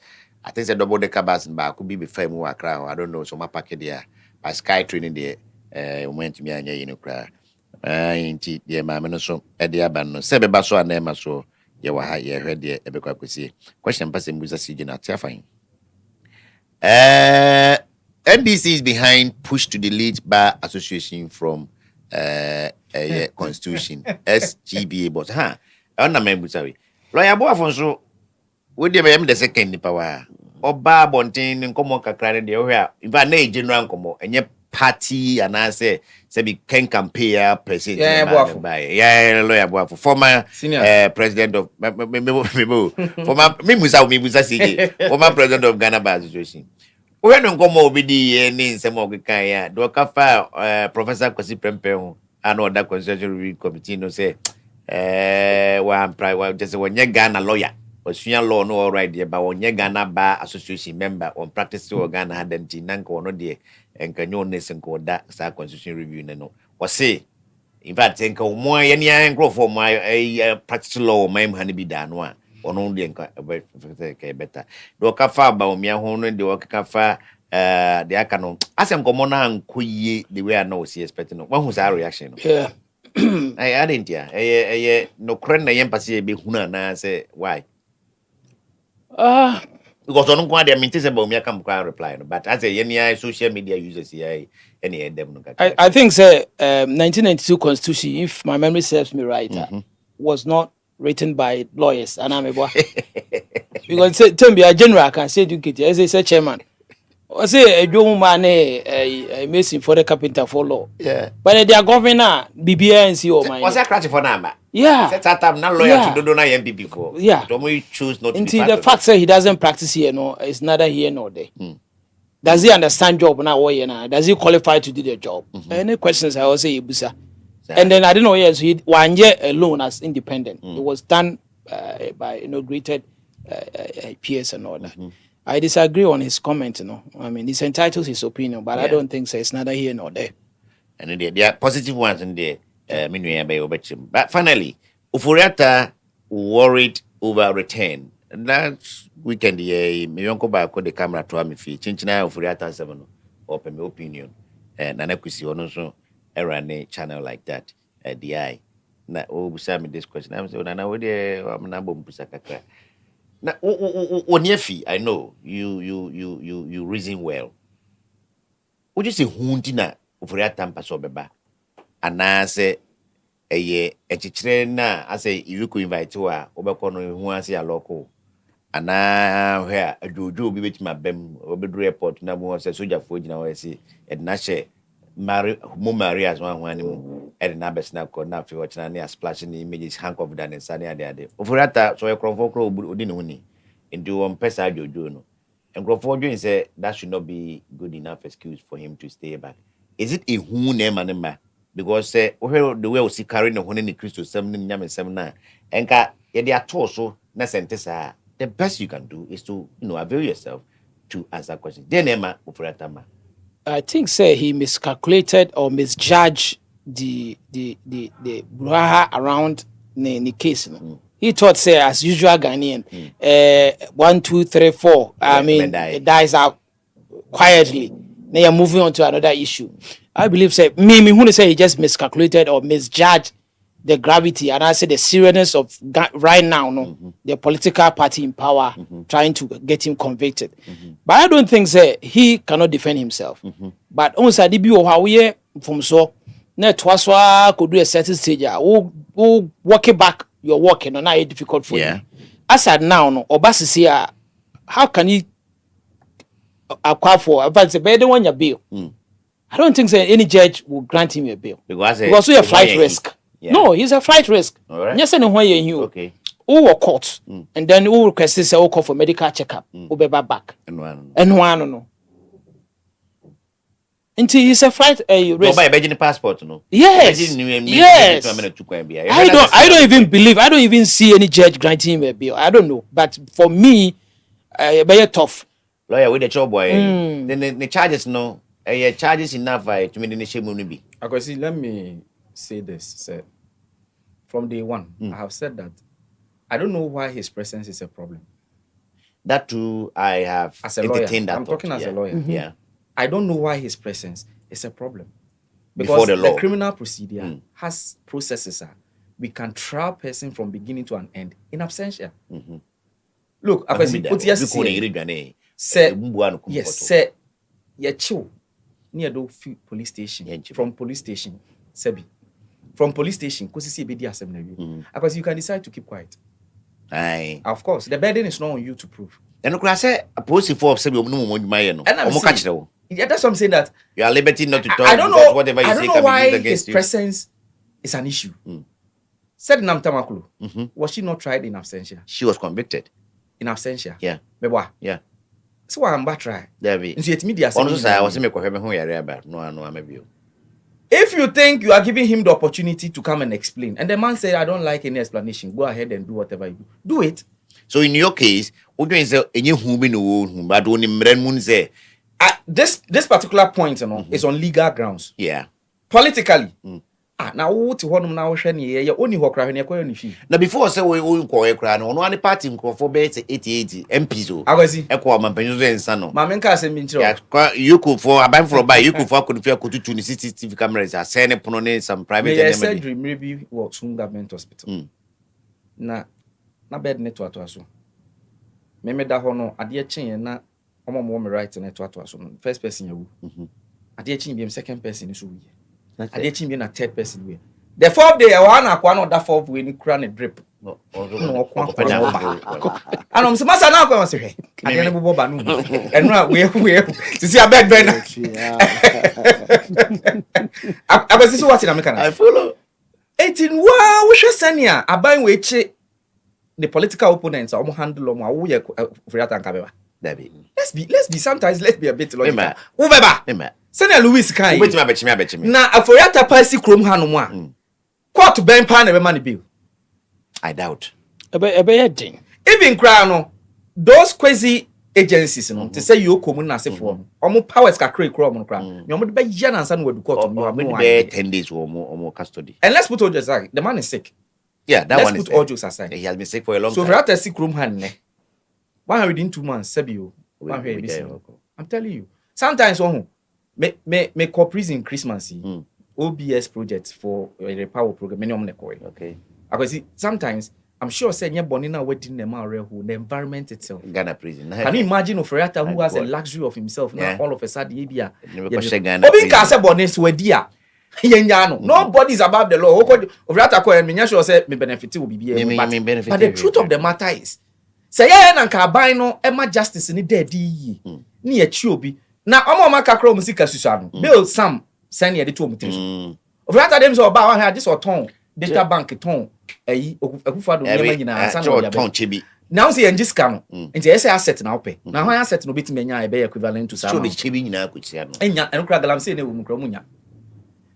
I think a double the bus and could be before more crown. I don't know, so my packet there. By sky train in there went to me and you know cry. Inti dear mamma so at the abandon. Sebe baso and Emma so you were high heard the Ebequaquisi. Question passing with a siege not terrifying. NDC is behind push to delete Bar Association from Constitution SGBA. But I'm not member. Sorry, lawyer Boafonso. Would you be the second power? Oba Bontin and Como Cacran, the area. If I need general Como and your party and I say be can campaign president. Yeah, lawyer Boafo, former president of former former president of Ghana Bar Association. We don't go more with the names some of the Kaya. Do a cafe, Professor Kwasi Mensah, I know that constitutional review committee no say, one private, just when you're Ghana lawyer, Australian law no all right there, but when you're Ghana Bar Association member on practice to Ghana had them Nanko no dear, and can you listen to that constitutional review no? Or say, in fact, think of more any grow for my practice law, my honey be done one. Ono de better do ka fa ba omia ho no de o ka fa de aka no asem komo na nkoyi the way I know was expecting no when who's our reaction yeah I didn't yeah no kren na yempase e be huna na say why because ono kwa de minti say ba omia kam kwa reply no but as a any social media users here any them no I think say 1992 constitution, if my memory serves me right, was not written by lawyers and I'm because tell me a general can say educate as a chairman. I say a young man a mason for the carpenter for law. Yeah. But they are governor BBA and CEO my was that crash for number? Yeah. Set up now lawyer to do not MP before. Yeah. Don't we choose not to until the fact that he doesn't practice here no, it's neither here nor there. Does he understand job now or now? Does he qualify to do the job? Any questions I will say Ibusa. And then I don't know, yes, he 1 year alone as independent. It was done by inaugurated peers and all that. I disagree on his comment, I mean, he's entitled to his opinion, but I don't think so. It's neither here nor there. And there are positive ones in there. But finally, Ufuriata worried over return. Last weekend, me uncle back the camera to me fee. Chinchina Ufuriata 7 open my opinion. And Nanakusi also. A channel like that the eye na me this question I'm saying na we am na bom pusakaka na oniefi I know you reason well would you say hunti na ofori atampa so beba ana say eye echichire na ase you could invite wa obekọ no hu ase ya local ana where ajojo bi betima bem obedru airport na mo say soldier fo gina we say edna share Maria as one and Nabes now could not feel watching splashing images, hank of Dan and Sunny Ade. Overata, so a crofo didn't and do one pesa jojo. And Crawford said that should not be good enough excuse for him to stay back. Is it a who name and because the way we see carrying the one in the Christo 7 yam and 7 and got they are torso, Nasentesa. The best you can do is to avail yourself to answer questions. Then Emma Overatama. I think say he miscalculated or misjudged the braha around the case. He thought say as usual Ghanaian 1, 2, 3, 4. I mean it dies out quietly. They are moving on to another issue. I believe say me who say he just miscalculated or misjudged the gravity and I say the seriousness of right now the political party in power trying to get him convicted. But I don't think say he cannot defend himself. But also the be how we from so na twaswa could do a certain stage who walk it back your working on not difficult for you. As at now no obasisi how can he acquire for advance better one your bail? I don't think say any judge will grant him a bail because we a flight risk. Yeah. No, he's a flight risk. Yes, and when you okay, who court and then who request say call for medical checkup, who be back and one no. Until he's a flight risk. By the passport, no. Yes. Yes. I don't even believe. I don't even see any judge granting him a bail. I don't know, but for me, very tough. Lawyer with the job boy. Then the charges no. Charges enough to me the shame will be. Okay, see, let me say this, sir. From day one, I have said that I don't know why his presence is a problem. That too, I have as a lawyer. I'm talking as a lawyer. Yeah, I don't know why his presence is a problem because the criminal procedure has processes. We can trial a person from beginning to an end in absentia. Look, yes, sir. ye chill near do police station from police station sebi from police station kosi see be di asem na wi because you can decide to keep quiet. Aye. Of course, the burden is not on you to prove. And of course, a police for sebi no mo my no. Catch them. Yeah, that's what I'm saying. That you are liberty not to talk. I don't know. Whatever you I say don't know can why be used against his presence is an issue. Said Namtamakulu, was she not tried in absentia? She was convicted In absentia. Yeah. Meboa. Yeah. So I'm back try. There be. Nso yet media. Honestly, I was make who yare about. No, maybe. If you think you are giving him the opportunity to come and explain, and the man said, I don't like any explanation, go ahead and do whatever you do. Do it. So in your case, what do you say? Any who no, but only Mren say. This particular point, is on legal grounds. Yeah. Politically. Now what to hold now shani only hokra when you ni fi. Now before say we call ekra no one party for bet 80 MPs o. Agwazi. Ekwa mampanyo zo ensa no. Ma menka asem bi ntiro. You could for aban for buy you could for could fear could to CCTV cameras are send pono ne some private and surgery maybe work soon government hospital. Na bed net to aso. Me da ho no ade chen na omo mo me right net to aso no first person yawu. Ade chen bi second person so wi. Ade chen bi na third person wi. The fourth day one akwa no that fourth way ni kura ne drip. No kwa. Anom se masa na akwa se hwe. Ade ne bobo ba no. Enura we sisi abeg ben. Abasi so what na me kana. I follow. 18 wow we hwe sania aban we chi the political opponents are handle them wo ye Friata Nkabeba. Let's be sometimes let's be a bit logical. Wo beba. Senior Louis kai. Wait me abetimi. Na Friata Pasi krom ha no mo a. Court ben pa na be man bill. I doubt. Ebe Even cry no those crazy agencies no to say you komu na sefo no. Omo powers ka kray krom no kra. Me omo de be ya na nsa no wadu court no have be 10 days omo custody. And let's put all jokes aside. The man is sick. Yeah, that let's one put is all jokes aside. He has been sick for a long time. So Friata sick room hand ne. 102 months sebio. I'm telling you. Sometimes me call prison Christmas. OBS projects for a power program. Many of them okay. Because sometimes I'm sure saying you're born in a wedding the environment itself. Ghana prison. Can you imagine a Friata who has a luxury of himself now all of a sudden Obi can say born is wedia. Nobody is above the law. Friata ko and sure say me benefit will be but the truth of the matter is say na nka ban no ema justice ni dead yi ni achi obi na omo maka kro musika susa no bill sam send ye de to omutiri so Friata dem so ba wa this or ton data bank ton ayi okufado nyema nyina san no ya be now say enjiska no nti ese asset na ope na ho asset no beti menya e be equivalent to sam so the chebi nyina akutia no enya enukra galam say na wo mukra munya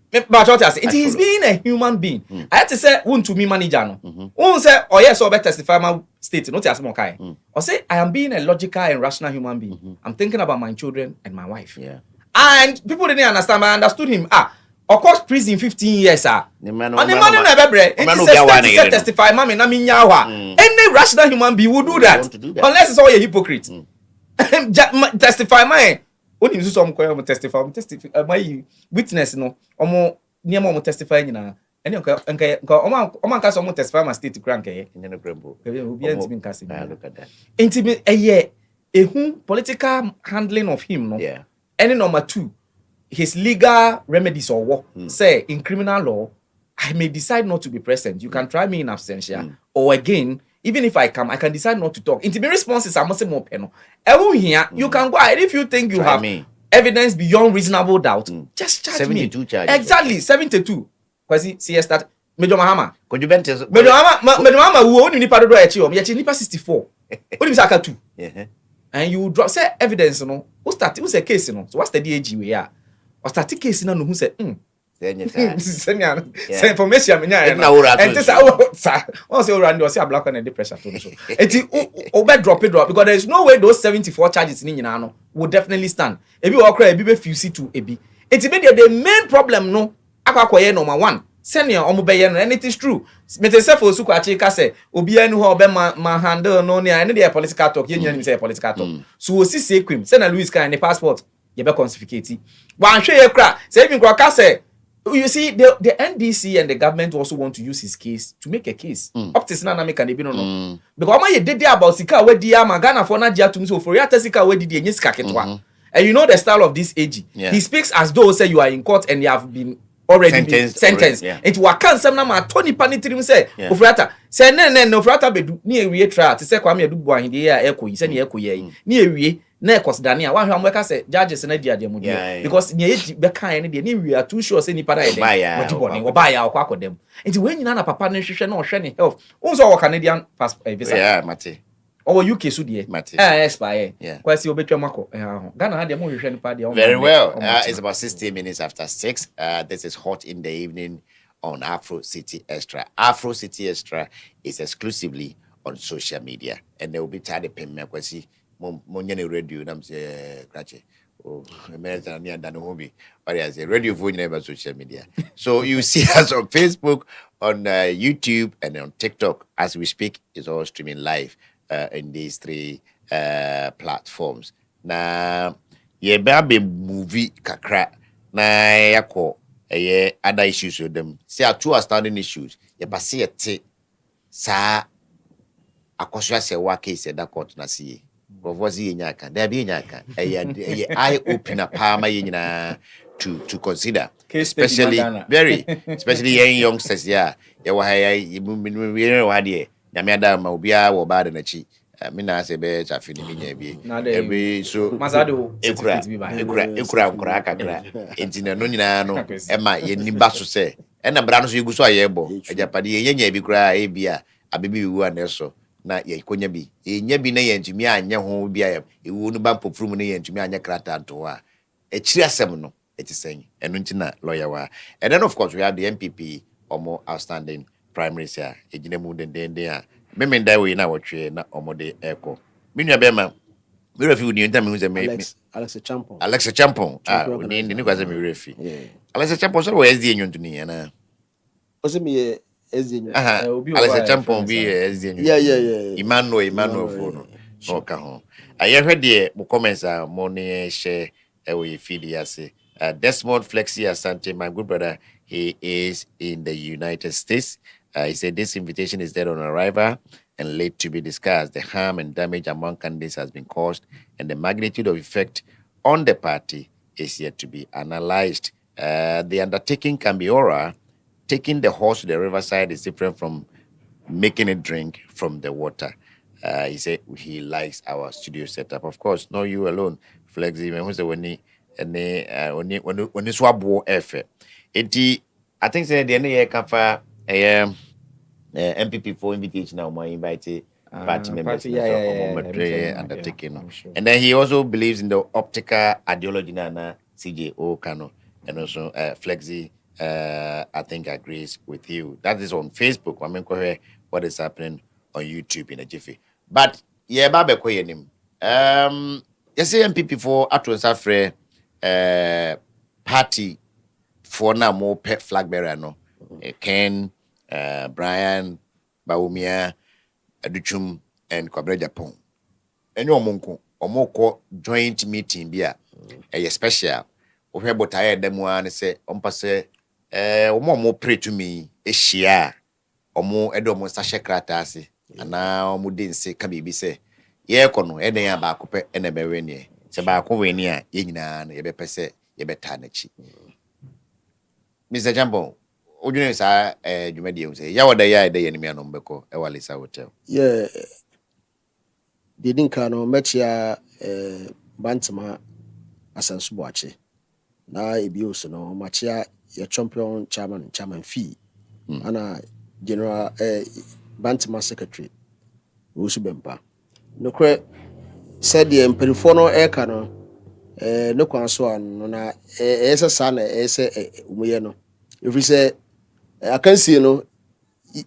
but what I say, it is being a human being. I had to say, to me manager no. Won't say, oh yes, so better testify my state. Not as okay. Or say, I am being a logical and rational human being. I'm thinking about my children and my wife. Yeah. And people didn't understand. But I understood him. Of course, prison 15 years. And the man never bread. It says testify, mommy, na mi nyawa. Any rational human being would do that, unless it's all a hypocrite. Testify, my. When you some testify, my witness no omo niam omo testify nyina ene nka omo nka so omo testify my state crank nyene krembo obi anti bin kase intimi ehu political handling of him no yeah. And number 2 his legal remedies or what say in criminal law I may decide not to be present. You can try me in absentia or again. Even if I come, I can decide not to talk. Into my responses, I must say more penal. Here, you can go ahead if you think you have evidence beyond reasonable doubt. Just charge 72 me. Charges. Exactly, 72. Kwasi, see start. Major Mahama. Could you bend Major Mahama, who only nipa do echi o. Me echi nipa 64. Only saka 2. And you drop say evidence no. Who start? Who say case no? So what's the DAG we are? Or start case no who say say information me nya and this once you run you see a black and pressure to so it over drop because there is no way those 74 charges ni nyina no will definitely stand ebi wo kra ebi be fuse to ebi it be the main problem no akwakoye number 1 senior omo be ye no and it is true me say for su kwa chi ka say obi anu ho be ma handle no ne and the political talk ye nyina say political talk so wo si sequim say na Louis kan the passport ye be consificate wan hwe ye kra say even kwa ka say you see, the NDC and the government also want to use his case to make a case. Up to Sinana make an ebino no. Because when you did there about Sika, where the Ghana for Nadia to so for Yata Sika, where did the Niska Ketwa? And you know the style of this AG. Yeah. He speaks as though say you are in court and you have been already sentenced. Yeah. It was can some na Tony Panitrim say Ofrata say no Ofrata bedu ni ewie trial to say Kwame Adubu ahinde ya eko yi say ni eko ye ni ewie na ekos Daniel one hwan weka say judges na dia dia mu dia because ni eji be kan ne dia ni we are too sure say ni pada ye dem wodi oba ya akwa akodem nti we nyina na papa ne hwehwe na ohwe ne health unso wo Canadian passport visa yeah mate or UK so die expire Kwasi obetwa mako Ghana dia mo hwehwe ne pa dia very well it's about 60 minutes after 6 this is Hot in the Evening on Afro City Extra. Afro City Extra is exclusively on social media and there will be tired of payment Kwasi Monyane radio nam say krache America near than hobby but as a radio phone never social media so you see us on Facebook on YouTube and on TikTok as we speak is all streaming live in these 3 platforms na ye be movie kakra na yako other issues with them see 2 outstanding issues ye pass ye sa akosua se wa case that court na see Provozi nyaka there be nyaka eye opener palma nyina to consider especially especially youngsters yeah ye wa we wa de nyame ada ma obia wo ba de na chi me na say be chafi ni nya bi every so mazado ekura kakra entina no nyina no e ma ye ni ba so say e na bra no so yeguso ayebo ajapade ye nya bi kura e bia abebi wu aneso na ye konya bi enya bi na ye ntumi anya ho bia ewu no ba popfrum na ye ntumi anya krata to a ekiri asem no etisen eno ntina lawyer wa and then of course we have the MPP omo outstanding primaries here ejine mu dendende a me ndai we na wotwe na omo de eko minua bema me refi uni ntam hu ze me Alex Champon ni kwa ze me refi Alex Champon so we SD nyontu ni na o se me SD Alex Champon bi SD yeah Emmanuel Fono no ka ho aye hwede mo comments a mo ne share we feed yase Desmond Flexi Asante, my good brother, he is in the United States. He said this invitation is dead on arrival and late to be discussed. The harm and damage among candidates has been caused, and the magnitude of effect on the party is yet to be analyzed. The undertaking can be oral. Taking the horse to the riverside is different from making it drink from the water. He said he likes our studio setup. Of course, not you alone, Flexi. Who's the one? And when swabo efe enti I think say the end kafa MPP for invitation now my invite party members undertaking and then he also believes in the optical ideology na CJO Kano and also Flexi I think agrees with you. That is on Facebook. I mean what is happening on YouTube in a jiffy but yeah babe ko yenim yes MPP for atron safre party for now more pet flag bearer no Ken Brian Baumia Aduchum and Kwabra Japan and your monko or joint meeting bia a special or about tired them one say say more pray to me a share or more edomo sasha kratasi and now mudin say kabibi say ye kono eden ba kope ene beweni se ba ko weni a ye nyina na ye be pese ye beta na chi Mr. Jambo odwene sa dwumadi say ya woda ya ede ye ne mianom beko e walisa hotel yeah didn't no mechia bantama asansubo ache na ebios no machia ye champion chairman fee ana general bantama secretary Rusu Bempa no kre said the emperifono eka no no kwan so an na esa sa na esa umuye no if we say akansi no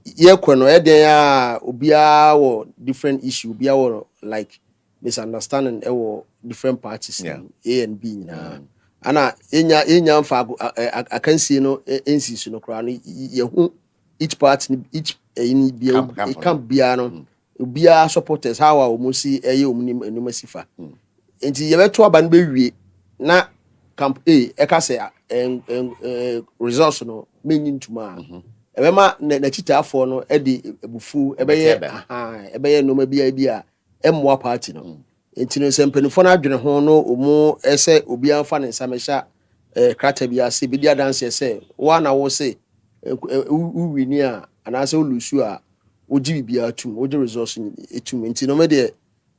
ye kwan no eden ya obia wo different issue obia wo like misunderstanding wo different parties A and B na ana enya mfa akansi no NC no kra no ye hu each part each in bia it can be no obia supporters how omusi eye omnim enumasifa enti ye beto aba no bewie na camp A eka se results no menyi ntuma ebema na chitaafo no e de ebufu ebeye ebeye no ma bia emwa party no nti no se mpanifo na adwene ho no omo ese obi anfa ne nsamehya krata bi ase bi dia dance ese wa na wo se uwini a anase ulusu a oji bibia atum oji resource etum nti no me de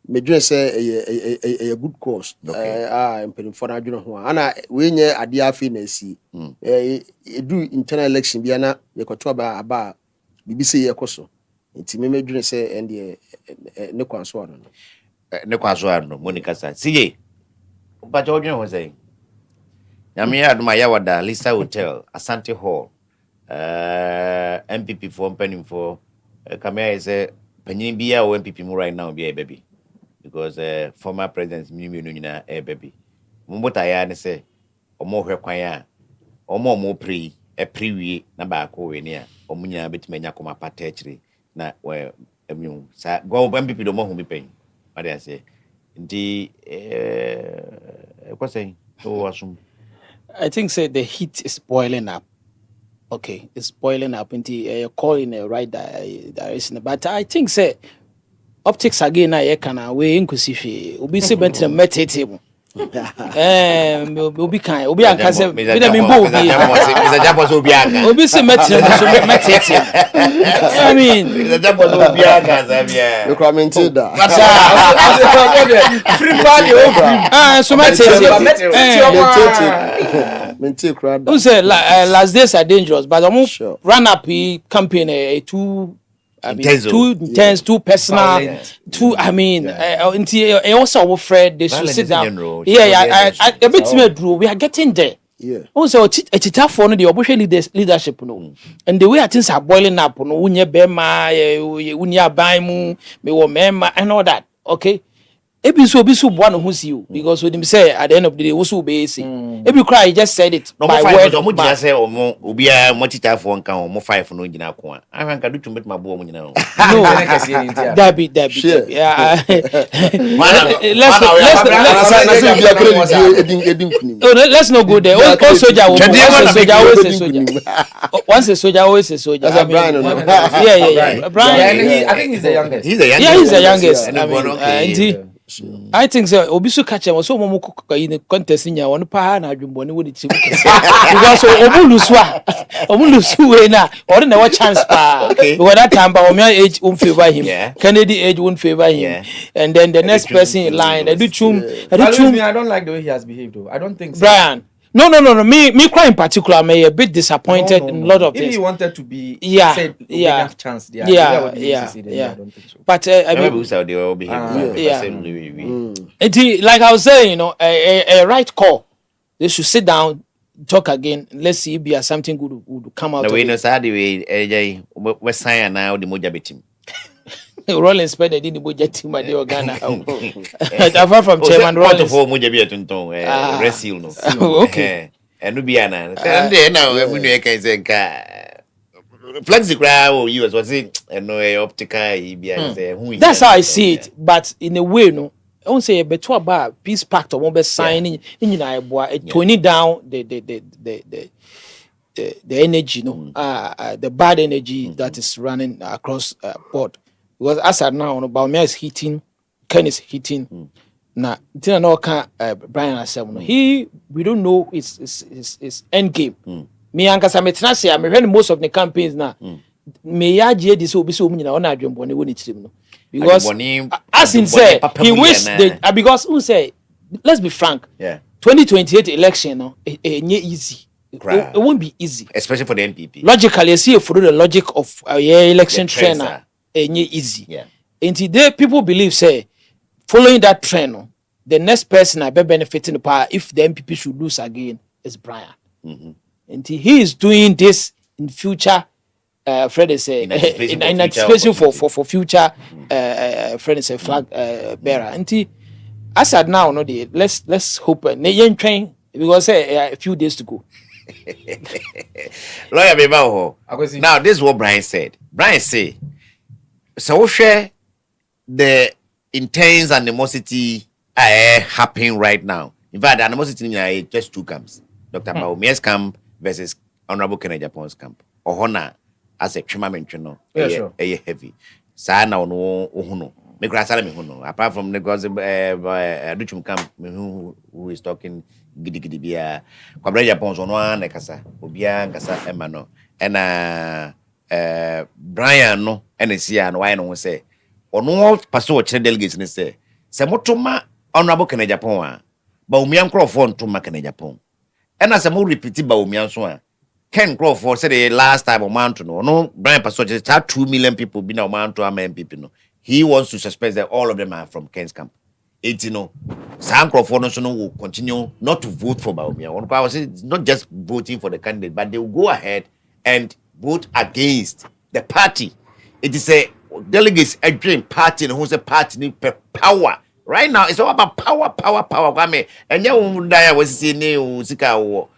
medwene se a good cause mpanifo na adwene ho ana we nye ade afi na asi edu internal election bia na yekoto aba bibi se yekoso nti me medwene se ende ne kwanso ano ne kwazo ano Monica sa sige upacha odwene ho say nyame aduma ya wada Lisa Hotel Asante Hall MPP for penning for kamea is panyin bia o MPP mu right now bia baby because former president mimi no nyina baby mumbota ya ne say omo hwe kwan a omo pre prewie na ba ko we ne a omo nyina betimanya koma pata kire na emu sa go MPP do mo hu mi pen what I say ndi kwasai so asum I think say the heat is boiling up. Okay, it's boiling up into call in the right direction. But I think say optics again I can we inclusive. Obi se bent na metete. Obi kan obi anka se bi na me bo obi. Mr. Japo obi aka. Obi se metete so metete. I mean, Mr. Japo obi aka Zambia. you commented that free party over. so metete. Mente crowd Who say last days are dangerous, but Sure. run up campaign too. I mean, Intense, too intense, too personal, Violent. too. I mean, also afraid they should Violence sit in down. general, Yeah, a bit me drew. We are getting there. yeah Also, a tough one. The opposition leadership, no, and the way things are boiling up, no, unya bema, unya baimu, me wo mema, and all that. Okay. Ebi so one who see you because when him say at the end of the day who so be say every cry he just said it No by mo word. omo gina say omo obi a mo tita fo nka omo 5 no gina ko a ahwan ka dutu met mabo omo gina no No, Debbie. Sure. Yeah. Let's not go there. All soldier will once a soldier, always a soldier. That's a Brian, no? Yeah. Brian. I think he's the youngest. he's the youngest. Yeah, he's the youngest. And I he's mean, born, okay. indeed. I think so. Obisu catch him. So momo in the contest in one pa na adwumbo ni wodi chibu. Because omu lusu we na or na what chance pa. Okay. Because that time ba omo age won't favor him. Yeah. Kennedy age won't favor him. Yeah. And then the next person in line, But I don't like the way he has behaved though. I don't think so. Brian. No. Me cry in particular. I'm a bit disappointed in a lot of if things. he wanted to be Yeah. enough chance, Yeah. I don't think so. But I I mean, mean, they will behave. Yeah. Like I was saying, a right call. They should sit down, talk again. Let's see if there something good would come out. No, of we it. know sad we we sign now the moja betim. Rollins spent the budget team at the Ghana. Apart from Chairman Rollins. For moja be atunton resil no. Okay. Enu bia na. And then now we know can say flexi cry or US was it no optical bia say who. That's how I see it. But in a way, no. I won't say a better about peace pact or one best signing in toning down the energy, the bad energy that is running across board. Because as at now, Baumia is hitting, Ken is hitting. Now, no Brian we don't know his end game. Me and Casametrasi, I'm hearing most of the campaigns now. Me ya this will be so many on Adrian Bonnie when it's him. Because as in say, he wish because who say, let's be frank, 2028 election, no, easy. It won't be easy, especially for the MPP. Logically, see through the logic of election trainer, easy. And today, people believe say, following that trend, the next person I be benefiting the power if the MPP should lose again is Brian. And he is doing this in future. Fred is in anticipation for future. Fred is a flag bearer. And as at now, no, let's hope. Train because a few days to go. Lawyer Beba, now this is what Brian said. Brian said, so share the intense animosity happening right now. In fact, the animosity is just two camps. Dr. Baumier's camp versus Honorable Kennedy Japan's camp. Ohona as a trema mention no. Yeah, sure. Heavy. Sa na no ohuno. Me grasala me no. Apart from the because Duchum come who is talking gidi bia. Kwabra Japan so no an kasa. Obia nkasa ema no. And Brian no NCA no why no say. Ono paso o chere delegates ne say. Se motoma honorable Kenya Japan a. Ba umian Crawford to Makene Japan. And as a more repeated by umian so Ken Crawford said the last time on Mount no Brian Paso just had 2 million people been on Mount to MPP no. He wants to suspect that all of them are from Ken's camp. 80 no. Sam Crawford no will continue not to vote for Baumia. I was saying not just voting for the candidate, but they will go ahead and vote against the party. It is a delegates a dream party and who's a party need power. Right now, it's all about power. Kwame. And you was saying new Sika or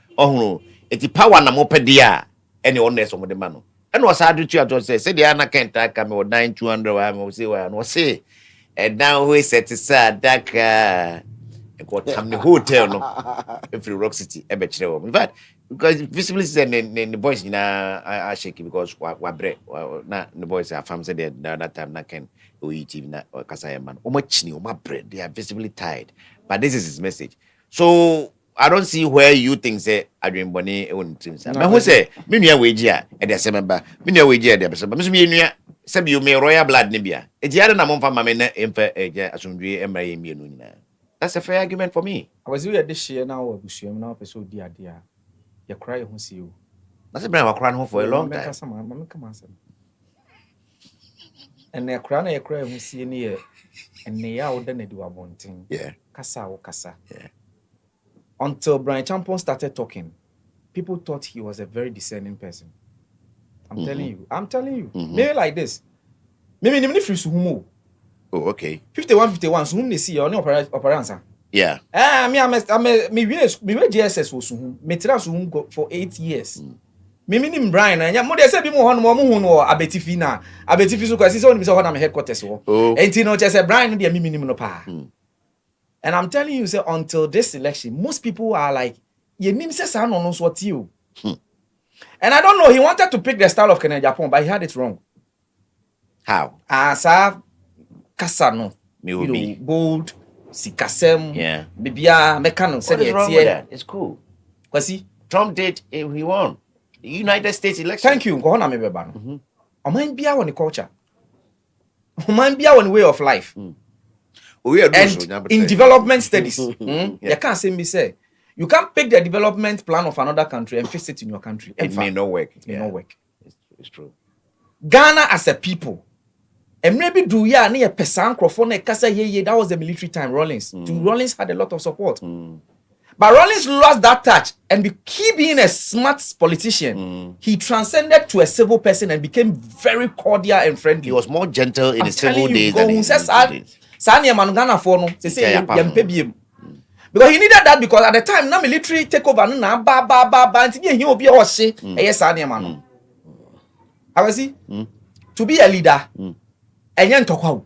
it's power na mopedia any honest of the man. And was hard to say the Anna can't take me or 9,200 I will say where I was say. And now we set aside that got the hotel no every Rock City a bit show. In fact, because visibility and the boys in are shaky because what bread not the boys are farm said that time na can eat even or Kasaya man. Much new my bread, they are visibly tired. But this is his message. So I don't see where you think say Adrian Bonny on teams. But who say me near wage and they say member me near wage there person. But me near say you may royal blood nibia. It's the other na monfa mama na emfa asumdwe emra emi enu nyina. That's a fair argument for me. I was here this year now abusuam na person dia you cry who see you. That's been our crying home for a long time. And the crown you cry who see near and they are then they do a one thing. Yeah. Kasa. Yeah. Until Brian Champon started talking, people thought he was a very discerning person. I'm telling you. Maybe like this. Maybe even if you sumo. Oh, okay. 51, so whom they see on operanza. Yeah. Me GSS was sumo. Me go for 8 years. Me minim Brian and mo dey say bi mo ho no abetifi na. Abetifi so kwasi say oni bi say ho na me headquarters wo. And you know just say Brian dey me minim no pa. And I'm telling you, say, until this election, most people are like, you name says I don't know what you. And I don't know, he wanted to pick the style of Kenya Japan, but he had it wrong. How? Asa Kasano. You know, bold, Sikasem, yeah. Bibia, Mekano, what is wrong with that? It's cool. Kwasi? Trump did, he won. The United States election. Thank you. Go on, I'm a Oman Bia on the culture. Oman Bia on the way of life. And in development studies, you can't say me say you can't pick the development plan of another country and fix it in your country. It may not work. It may not work. It's true. Ghana as a people, and maybe do ya near Pesan Crawford Kasa ye that was the military time. Rawlings had a lot of support, but Rawlings lost that touch and he being a smart politician, he transcended to a civil person and became very cordial and friendly. He was more gentle in his civil days than his days. Sanya Manugana for no, say yam because he needed that because at the time na military take over na ba until he will be a say Sanya Manu. I was see to be a leader enya ntokwa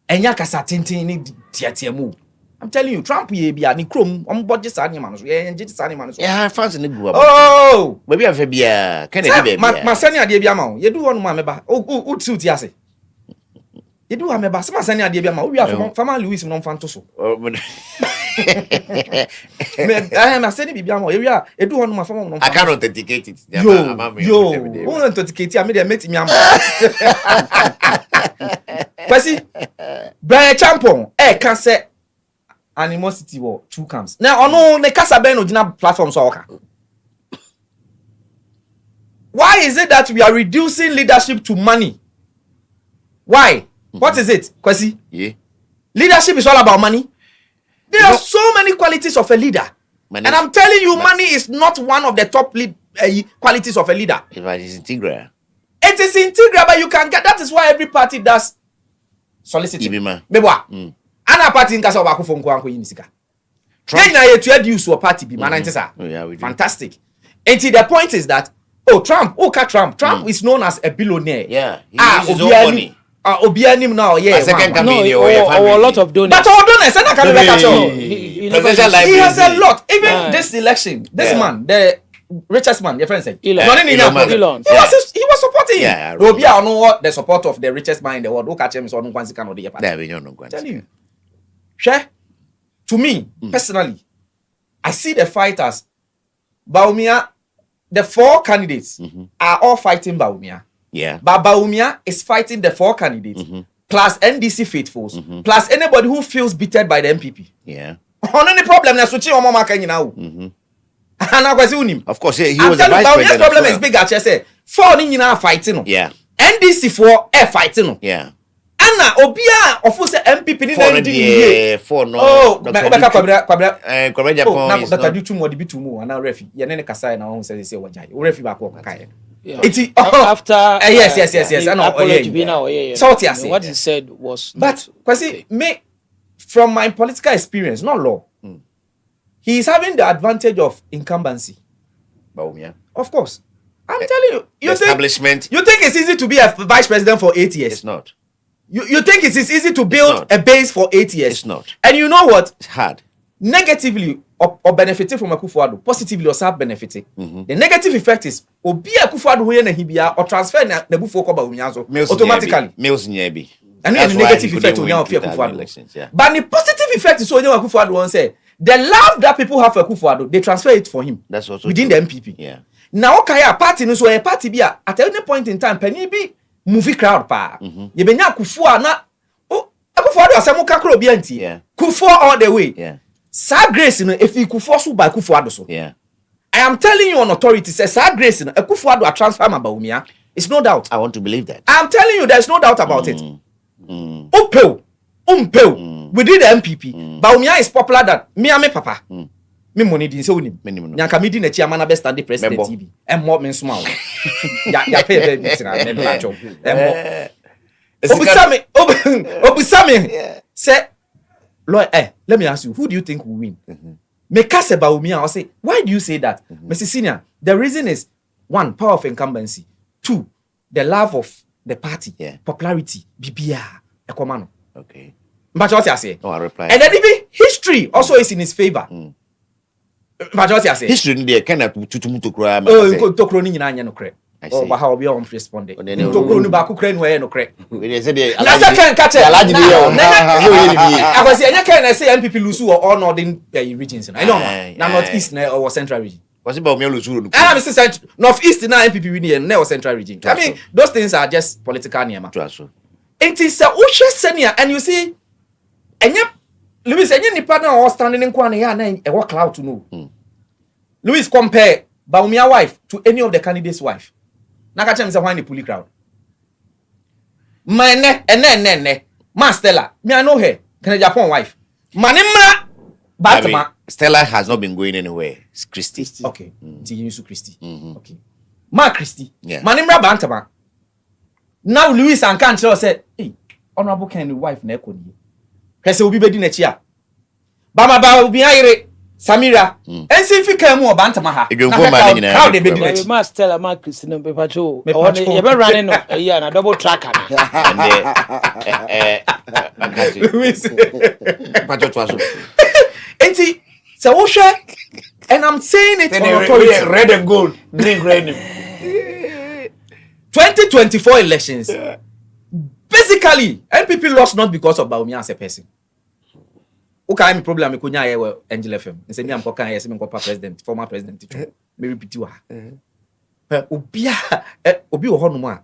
enya kasa tintin ni tiatiamu. I'm telling you Trump ye bia ni krom budget Sanya Manu so yen jiti Sanya Manu so yeah fans ni gu oh maybe afa bia Kennedy bia ma Sanya ade bia ma ye do wonu ma meba o tiuti ase. You do have a bass, my son. I did we have family Louis non fantoso. I am a city beyond area. You do want my phone. I cannot authenticate it. Yo, won't authenticate. I made a meeting. Kwasi, Brian Champon, can say animosity war 2 camps. Now, no, the Casabeno dinner platform soccer. Why is it that we are reducing leadership to money? Why? What is it, Kwasi? Yeah. Leadership is all about money. There are so many qualities of a leader. And I'm telling you, money is not one of the top qualities of a leader. It is integral. It is integral, but you can get that is why every party does soliciting. Beboa. Ana party in Kasa Obako Fonko Anko Yinisika. Then you to use your party be fantastic. And the point is that Trump is known as a billionaire. Yeah. He uses his own money. Obianim now, yeah. Second company or a lot of donors. But all donors, and I can't catch all. He has a lot. Even this election, this man, the richest man, your friend said, Elon. He was supporting nothing. Yeah, There will be the support of the richest man in the world. Who catch him so no Kwasi can the party. There we no Tell you. Share. To me, personally, I see the fighters. Bawumia, the 4 candidates are all fighting Bawumia. Yeah. But Bawumia is fighting the 4 candidates, plus NDC faithfuls, plus anybody who feels beaten by the MPP. Yeah. On any problem, na switching on Mama Kenya now. Of course, he I'm was a telling you, vice Bawumia's president. problem as is well. big. I say 4 ni nyina fighting no. Yeah. NDC 4 fighting no. Yeah. Anna Obia ofu say MPP ni For na the 4 no. Oh, Dr. Obeka Dutu- kwabra. Kwabra Japan Na is Dr. not- Dutu mo de bitu mu ana refi. Ye ne kasa na won say wajai. Refi ba ko kai. Yeah. After yes. the I know. apology being out, yeah. So what you say? What he said was But Kwasi, me from my political experience, not law, he is having the advantage of incumbency. Bawumia. Of course, I'm telling you. The You think establishment. it's easy to be a vice president for 8 years? It's not. You think it is easy to build not. a base for 8 years? It's not. And you know what? It's hard. Negatively or benefiting from Akufo-Addo, positively or self benefiting. The negative effect is obi Akufo-Addo who na hibia or transfer na bufo ko Bawumia so automatically. Mills Nyebi. And That's the why negative he effect couldn't on win your 2000 Akufo-Addo. elections, yeah. But the positive effect is on Akufo-Addo one say the love that people have for Akufo-Addo, they transfer it for him. That's also within true. the MPP. Yeah. Now okay, a party no so a party be at any point in time penny be movie crowd pa. You be nya Akufo na Akufo-Addo asemu kakro bi anti. Yeah. Kufo all the way. Yeah. Sa grace no if you Kufo so by Akufo-Addo so. Yeah. I am telling you on authority say sa grace no Akufo-Addo a transfer ma Bawumia. It's no doubt. I want to believe that. I am telling you there's no doubt about it. Umpel within the MPP. Bawumia is popular than me and me papa. Me money din say onim. Nyanka me di na chairman na best stand president Member. TV. Emmo me nsuma wo. Ya pay be tina me be job. Emmo. Obusame. Say Lord, let me ask you, who do you think will win? Me kase Bawumia, I say, why do you say that? Mr. Senior, the reason is 1, power of incumbency. 2, the love of the party, Yeah. popularity, BBR, Ekomano. Okay. But what you say? No, I reply. And then even history also is in his favor. But what you say? History in there kind of tutumutu kura. Oh, tokro ni nyina anya no kre. I Oh, see. but how be on responded. Oh, then they- Tokro ni ba ku kre no e no kre. They said they Na say kan catch. Alaji dey here. I was say anya kan say MPP lusu or all northern regions. I don't know. Aye, Na aye. northeast na or central region. Was it Bawumia Luzuru? I'm say northeast na MPP win here na or central region. I mean, those things are just political niema. Traso. It is a ushe senior and you see enye Louis enye nipa na all standing in kwa na ya na e work cloud to know. Louis compare Bawumia wife to any of the candidates wife. Na ka chem say why the puli crowd. My ne Ma Stella, me I know her. Can Japan wife. Manimra Batma. Stella has not been going anywhere. It's Christy. Okay. Ti Yesu Christi. Okay. Ma Christi. Yeah. Manimra Bantama. Now Louis and can say, hey, honorable Kenny wife na ekodi. Kese obi bedi na chia. Bama ba obi ayire Samira. Ensi fika mu obantama ha. Edwonko ma na nyina. How they bedi na chi. Ma Stella, Ma Christina, Pepacho. Me Oh, pacho. you been running a year and a double tracker. And Louis. Pacho Traso. Enti se wo hwe and I'm saying it on authority. Red and gold. Drink red. 2024 elections. Basically, NPP lost not because of Bawumia as a person. Okay, I'm problem ko nya ye Angel FM. Nse me am ko kan ye se me ko pa president, former president teacher. Me repeat wa. Obi wo hono mu a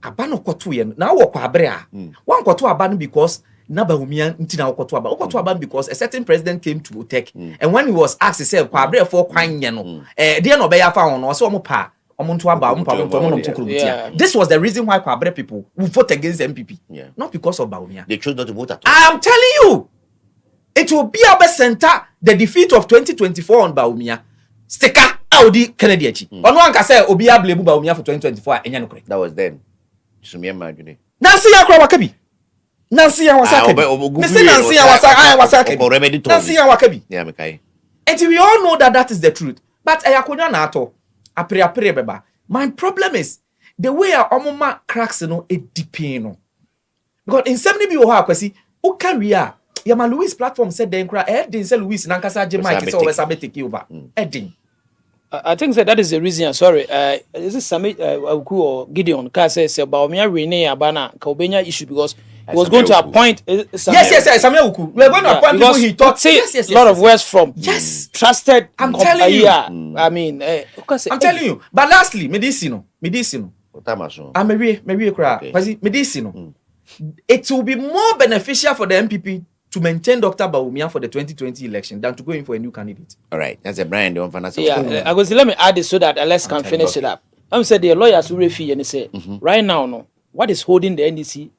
aba no kwoto ye na wo kwa abre a. Wan kwoto aba no because na Bawumia nti na wo kwoto aba. Wo kwoto aba because a certain president came to Otek and when he was asked he said kwa abre for kwan ye no. Dey no be ya fa ho no so omo pa omonto aba omo pa omo to Yeah. This was the reason why Kwabre people will vote against MPP. Yeah. Not because of Bawumia. They chose not to vote at all. I am telling you, it will be our center the defeat of 2024 on Bawumia. Sticker Audi Kennedy achi. Ono anka say obi ablame Bawumia for 2024 enya no kore. That was then. Sumia Majune. Nancy ya kwa wakabi. Nancy ya wasaka. Mr. Nancy ya wasaka. Nancy ya wakabi. Yeah, Mekai. And we all know that that is the truth. But ayakonya na ato. Apre beba. My problem is the way our omoma cracks no e dipin no. Because in 70 bi wo ha Kwasi, o career Yama Louis platform said then cry Edin say Louis nankasa je mic say we sabe take over. Edin. I think that is the reason. Sorry, is it Sami or Gideon? Can say about me Rene Abana Kaubenya issue because he was going to appoint. Yes, Samuel Uku. We are going to appoint people he thought. Yes, a lot of words from trusted. I'm telling you. I mean, I'm telling you. But lastly, medicino. I'm a cry. Medicino. It will be more beneficial for the MPP to maintain Dr. Bawumia for the 2020 election than to go in for a new candidate. All right, that's a brand. Yeah, I was let me add this so that Alex can finish it up. I'm saying the lawyers who refer and say right now, no, what is holding the NDC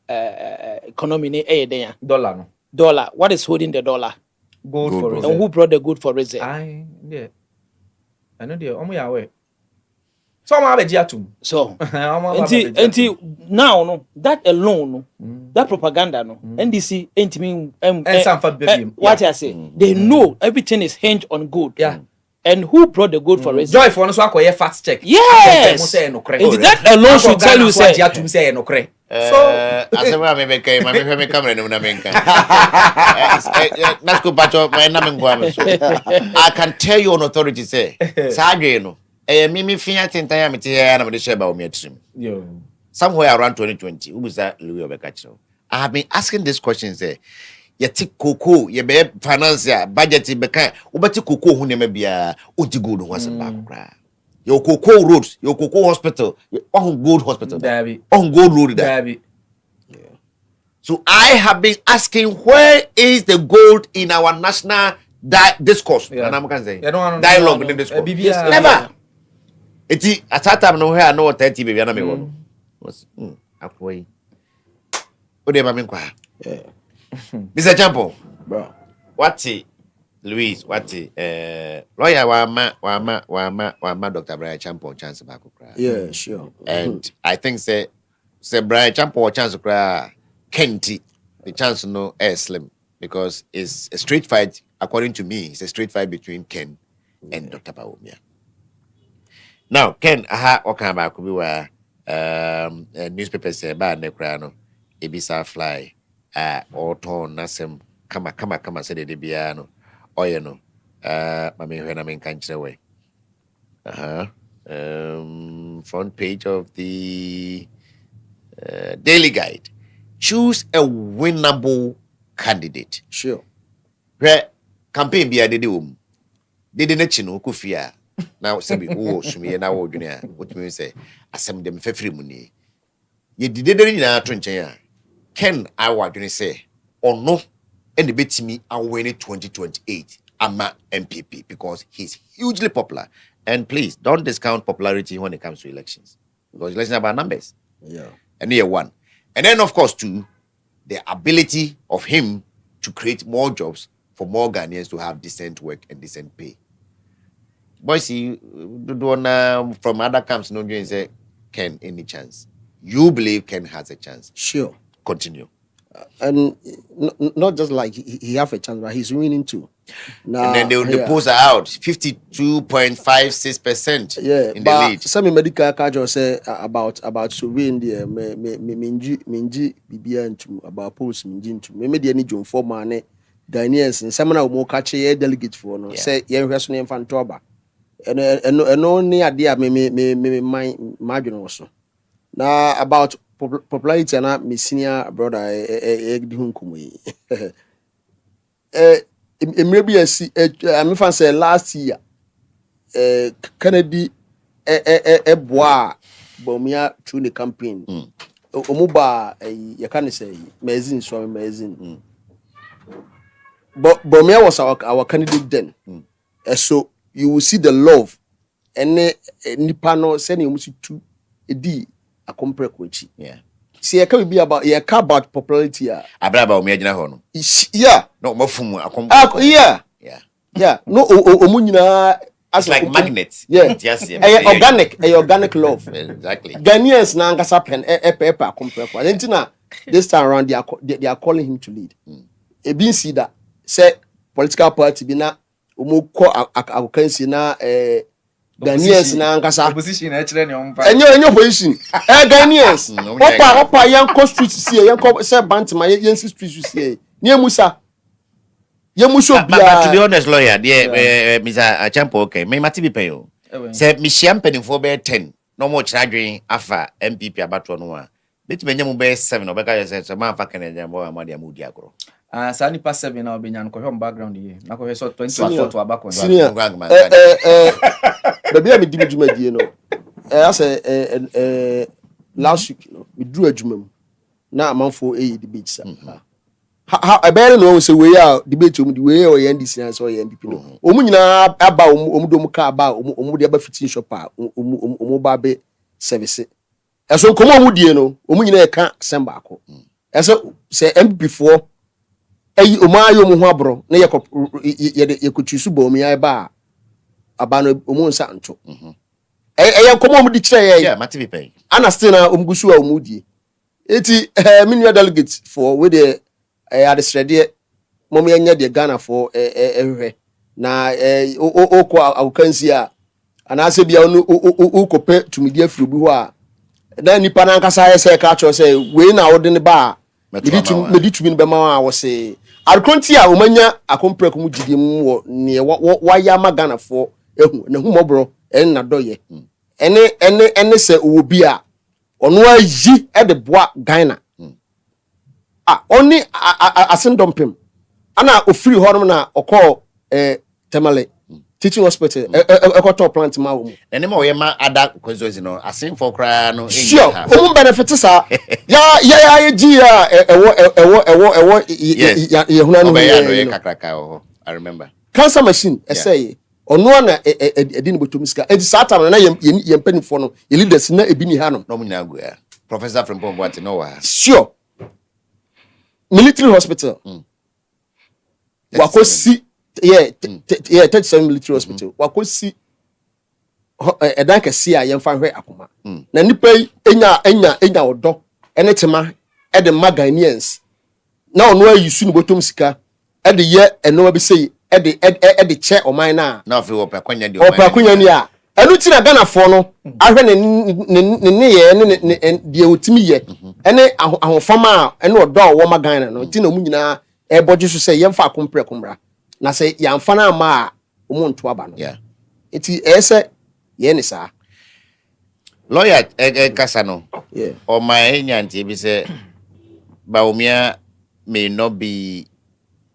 economy? Dollar. What is holding the dollar? Gold for reserve. And who brought the gold for reserve? I know the away. So I'm so until now, no, that alone, no, that propaganda, no, NDC ain't mean what I say. They know everything is hinged on gold. Yeah. And who brought the gold for reserve? Joy for us to fast check. Yes. That alone should tell you say So I can tell you on authority say somewhere around 2020 who was that Louis Obekachiro. I have been asking this question say yeti koko ye be financier budget beka ubati koko hu ne bia oti gold ho se ba kra your koko roads your koko hospital on gold hospital on gold road there. So I have been asking where is the gold in our national discourse and I'm can say dialogue in the discourse never eti at that time no here no 30 baby na me go was akwai ode ma me kwa Mr. Champo bro wati Louis wati lawyer wa Dr. Brian Champo chance back kra yeah sure and I think say Brian Champo chance kra Kenti the chance no slim because it's a street fight according to me it's a street fight between Ken and Dr. Bawumia. Now Ken aha okan ba ko bi wa newspaper say ba ne kra no ebisa fly or turn nasem kama say de bia no oye no ma me hwe na me kan kire we front page of the Daily Guide. Choose a winnable candidate. Sure. Where campaign be a dede na chino ku fia. Now sabi wo sumi na wo dwene a wotumi say asem dem fefiri mu ni. Ye dede nyina to nchen a Ken awa dwene say ono ene betimi awene 2028 ama MPP because he's hugely popular. And please don't discount popularity when it comes to elections because elections are about numbers. Yeah. And year one. And then, of course, too, the ability of him to create more jobs for more Ghanaians to have decent work and decent pay. Boy, see, from other camps, no, you say, Ken, any chance? You believe Ken has a chance? Sure. Continue. And not just like he have a chance, but he's winning too. Now, and then the polls are out 52.56% in the lead. Some medical cards say about to win the minji bibia into about polls minji into me the any John for money Ghanaians and some now more catch a delegate for no say yeah person in Fantoba and only idea me margin also. Now about popularity and my senior brother maybe I see I'm say last year Kennedy bois bomia through the campaign omuba you can say magazine but bomia was our candidate then so you will see the love and nipa no send you must to edi akompre kochi see can be about about popularity abraba omia ho no yeah no mafumu yeah no omunyina as like magnets. Yeah. Yes, organic love. Exactly. Ghanaians na ngasa pen paper compare. Then this time around they are calling him to lead. E bin see that say political party bi na omo ko akokansi na Ghanaians na ngasa opposition e kire ne ompa. Enyo opposition. Ghanaians. Opa yan street see yan say Bantama yan street see. Ni emusa but to be honest, lawyer, Mr. Champo, okay, may mati be pay you. Say Michiam penny for bear 10. No more charging afa MPP about 1 1. Bet me nyamu bear 7 or Becca says a man fucking and Jambo Amadia Mudiagro. Sani pass 7 now be nyan ko background here. Na ko so 24 to back on. Senior. Baby I be djuma die no. I say last week no, we drew a juma. Na amanfo debate sa. How I better know say we are debate the way or NDC and so NDP no. Omu nyina aba omu do mu ka aba omu de aba fitin shop a omu ba be service. Eso komo omu die no, omu nyina e ka semba ako. Eso say MPP for ayi omu ayo mu ho abro na ye kotusu bo omu ya ba aba no omu nsa nto. Komo omu di kire ye. Yeah, mati be pay. Ana still na omu gusu a omu die. Eti minua delegate for we the adesrede mom yanya de Ghana for ehwe na okọ awukansi a anase bia no ukope tumidi afiri bi ho a na nipa na nkasa yese ka cho say we na wode ne ba medi tumi be ma a wo say arkonti a omanya akompreko mu gidie mu wo ne wa ya ma Ghana for ehu na hu mobro en na doye ene se obi a ono ayi e de boa Ghana only asendompem ana ofiri honom na okọ Temale teaching hospital ekọtọ plant ma wo mu ene ma we ma ada kwezozi no asen for kra no sure omu benefit sa ya ji ya ewo ye huna no ye kakraka o I remember cancer machine say ono na edi ni botom sika edi sata na ye mpanifo no ye leaders na ebi ni ha no mu nyina go ya Professor from Bombati no wa sure military hospital. Wako si 37 military hospital. Wako si edan kesi a yemfa hwe akoma. Na nipa enya odo ene tema e de Ghanaians. Na ono ayisu ni botom sika e de ye eno bi sei e de che oman na. Na ofi opakwanya di oman. Opakwanya ni a enu ti na Ghana fo no ahwe ne ye ne de otimi ye ene ahofama a ene odo wo ma Ghana no ti na mu nyina e boje so say yemfa akompre komra na say yamfa na ma a omo nto aba no eti ese ye ne sa lawyer kasa no o ma enyanti bi say Baumia may not be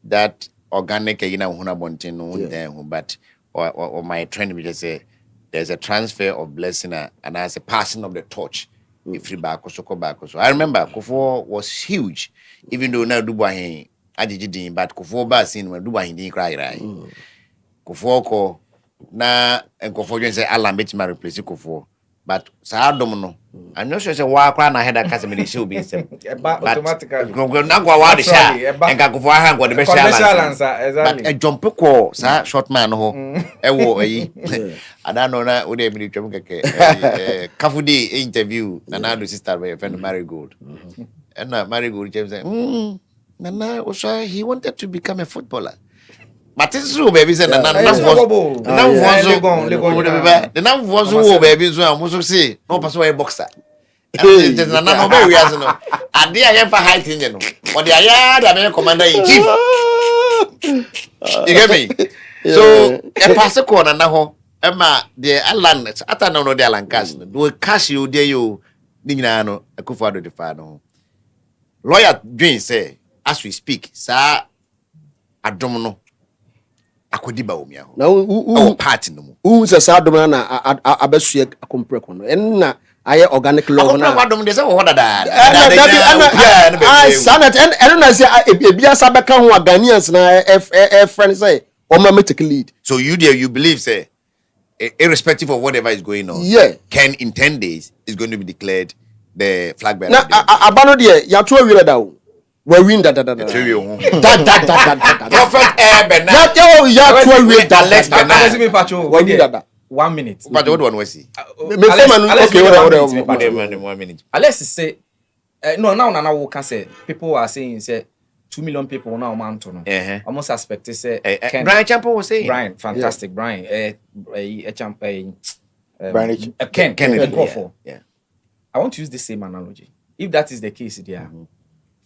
that organic yina huna bontin no then but or my trend we just say there's a transfer of blessing and as a passing of the torch. If you back so I remember Kufo was huge, even though now Dubai Adijidin, but Kufo Basin when Dubai didn't cry. Kufo ko na and Kufo just say Alan Bitch my replace Kufo. But Sir Domino, I'm not sure walk around I had a customer show be same. But automatically, not go out the shot and Kufo hang what the best answer. But a jump sir, short man ho. I don't know that would be Kafudi interview Nanado sister by a friend of Marigold. And Marigold James said, Nana was he wanted to become a footballer. But it's true, baby. Said the number was baby. So I must say, no, pass away boxer. And Nana, very as no. I did I ever height in you. But the Ayah, commander in chief. You get me? So a pass a corner now. Emma, the Alan, I don't know the Alan cash. Do cash you, dear you, Dinano, a Kufado de Fano. Lawyer Jane say, as we speak, sir, I don't know. Akodiba omia ho. Na u party no mu. U se sa dom na abesue akompreko no. En na aye organic law na. Akompreko dom de se wo dada. Sanet en na se ebia sa beka ho Ghanaians na friend say o ma take lead. So you there you believe say irrespective of whatever is going on. Yeah. Ken in 10 days is going to be declared the flag bearer. Na abano de ya to awire da o. We win da. Prophet Eben. Ya to awire da. Alex me pacho. We win da. 1 minute. But what one we see? Me okay, 1 minute. Alex say no now Nana will can say people are saying say 2 million people now man to no. Almost suspect say Brian Champo was saying. Brian, fantastic Brian. Brian Ken yeah. I want to use the same analogy. If that is the case there.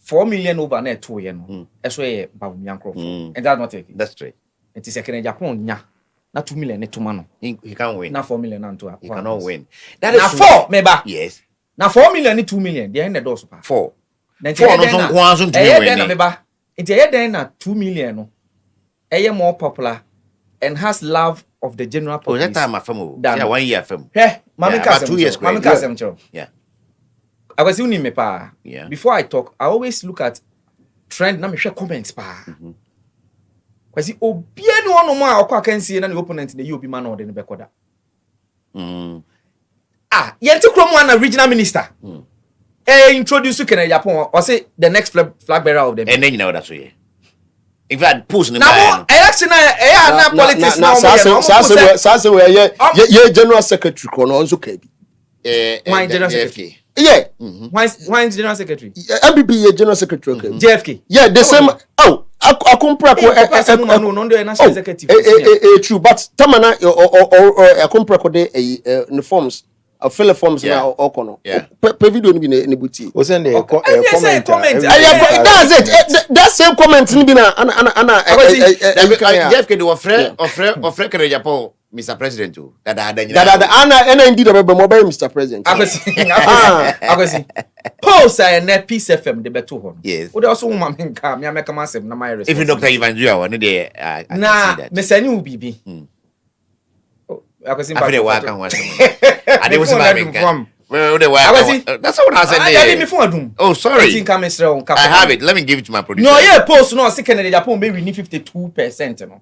4 million over net 2 years no. Eso e Baumia Crawford. And that's not it. That's straight. It is a Japan nya. na 2 million to man. He can't win. Na 4 million to He cannot win. That is na 4 meba. Yes. Na 4 million ni 2 million. They end the door super. 4. Na 4 no so nko anso ntumi win. Na meba. Nti eye den na 2 million no. Eye more popular and has love of the general public. Oh, that time afam. Yeah, 1 year afam. Hey, mama about 2 years. Mama kasem chiro. Yeah. I was uni me pa. Yeah. Before I talk, I always look at trend na me share comments pa. Kwasi obia no no ma akwa kansie na the opponent na you be man or the bekoda. Yenti kromo na regional minister. Introduce Kennedy Japan or say the next flag bearer of them. And then you know that's way. In fact, push the now election na politics now. Sasa we ye general secretary kono also kebi. Why general secretary? Yeah. Why general secretary? MBB ye general secretary kebi. JFK. Yeah, the same. Oh, akumpra ko no national executive. True, but tamana or akumpra ko de the forms. A fill forms now okono. Per video ni bi ne buti. O send a comment. That's it. That same comment ni bi na ana JFK do ofre Kennedy Japan Mr. President too. That ana indeed about mobile Mr. President. Akwesi. Post na Peace FM de beto ho. Yes. Wo de also woman nka me ameka masem na my response. Even Dr. Ivan Jua one dey na me sani wo bibi. Akwesi mba work and one. I dey say that's what I said there. Oh, sorry. I have it. Let me give it to my producer. No, yeah, post no see Kennedy Japan be winning 52% no.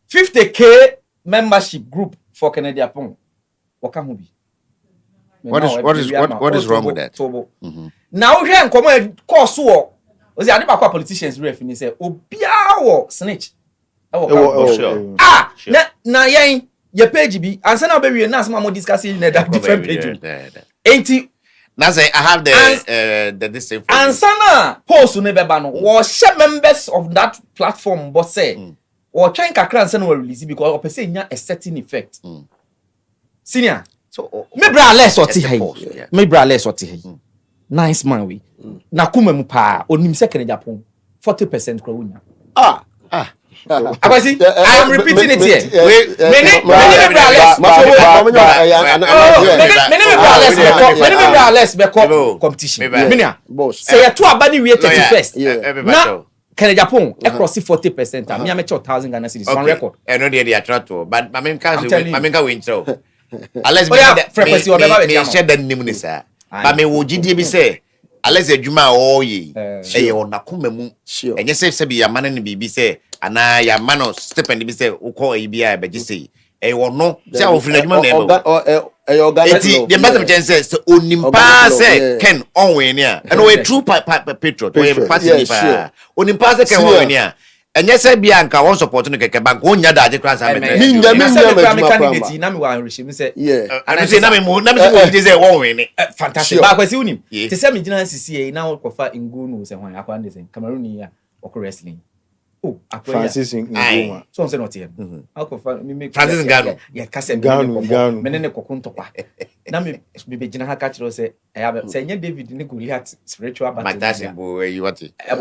50K membership group for Kennedy Japan. Waka ho bi. What is wrong with that? Now we hear nkomo course wo. O say ade ba kwa politicians ref ni say obia wo snitch. Sure. Na yen your page bi ansa na be we na asma mo discussing na different page. Enti na say I have the same ansa na post no be ba no wo share members of that platform but say or trying kakra ansa no release because o person nya a certain effect. Senior. So me bra less oti hai. Me bra less oti hai. Nice man we. Na kuma mu pa onim se Kennedy Japan 40% kra wonya. Akwasi, I am repeating it here. Many competition. Say you two abani we 31st. Now Kennedy Japan across 40%. Me am 1,000 Ghana cedis on record. I know they attract to, but I mean can win so. Unless me share that name ni sir. But me wo gidie bi say unless adwuma o ye e onakoma mu enye se bi ya mane ne bibi se ana ya mano stipend bi se ukọ e bia be gise e wono se ofri adwuma na e organize the better chance se onimpa se ken onwe ni a and we true patriot we party pa onimpa se ken onwe ni a enye se bia nka won support no keke bank onya da je class am me candidate na me wa regime say and say na me so we say onwe ni fantastic ba kwasi unim te say me gina CCA na ko fa ngunu se hwan akwa ndese Cameroon ya okọ wrestling Francis Ngoma so on say not here akọ fa me make Francis Ngano ya kase me ne kokunto kwa na me be gina ha ka kiro say say nya David ne Goliath spiritual battle Magdassin boy you want it now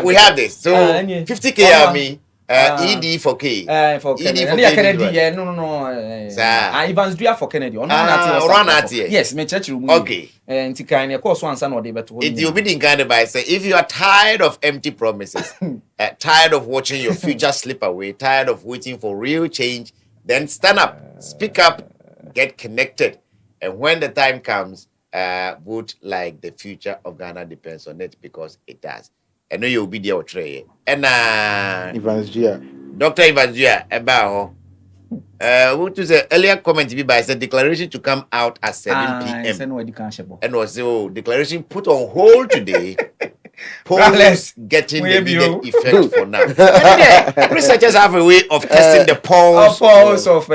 we have this so 50K of me ED for K for Kennedy no Ivan's Dria for Kennedy yes me church room okay and kind of course one son or they better it will be the kind of by say if you are tired of empty promises tired of watching your future slip away tired of waiting for real change then stand up speak up get connected and when the time comes vote like the future of Ghana depends on it because it does. I know you'll be there or tray. And Dr. Ivanzia about what was the earlier comment be by said declaration to come out at 7 p.m. and was declaration put on hold today. Polls getting the needed effect for now. Researchers have a way of testing the polls of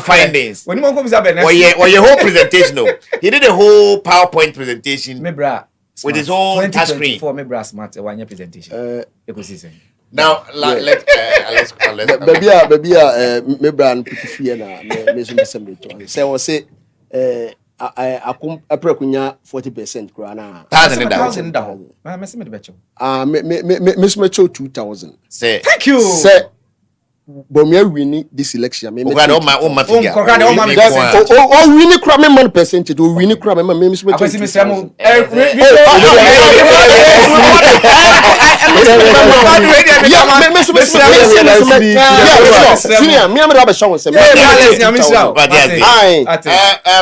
findings. When you comes up your whole presentation, he did a whole PowerPoint presentation. With his own touch screen. For me, brass smart one year presentation. Now, let's baby, me brand fear na me so me say we say akum aprekunya 40% kura na. 1,000 da ho. Ma me se me de becho. Me smecho 2,000. Say. Thank you. Say but me winning this election me Okada o figure. Okada o ma me o winning kura me man percentage o winning kura me me smecho. Akwasi Mensah mo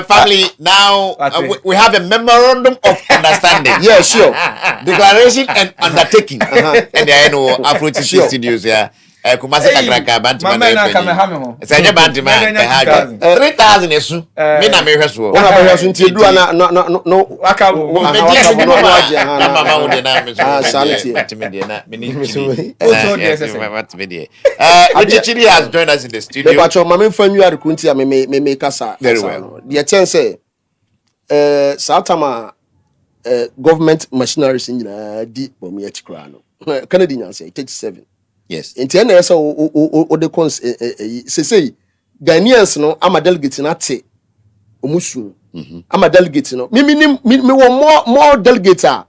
family, now we have a memorandum of understanding. Yeah, sure. Declaration and undertaking. And I know Afro TV studios, yeah. Kumasi kakraka bantima na Sanya bantima 3,000 esu. Me na me hweso. Ona be hweso nti edu no aka mama wo na me so. Sanity. Bantima de na me ni chiri. Richie has joined us in the studio. The bacho mama mfa nyu arekunti me kasa. Very well. The chance Satama government machineries nyina di bomi atikra no. Canada nyanse 37. Yes. Nti na yesa o de cons say Ghanaians no ama delegate na te omusu. Ama delegate no. Me wo more delegate a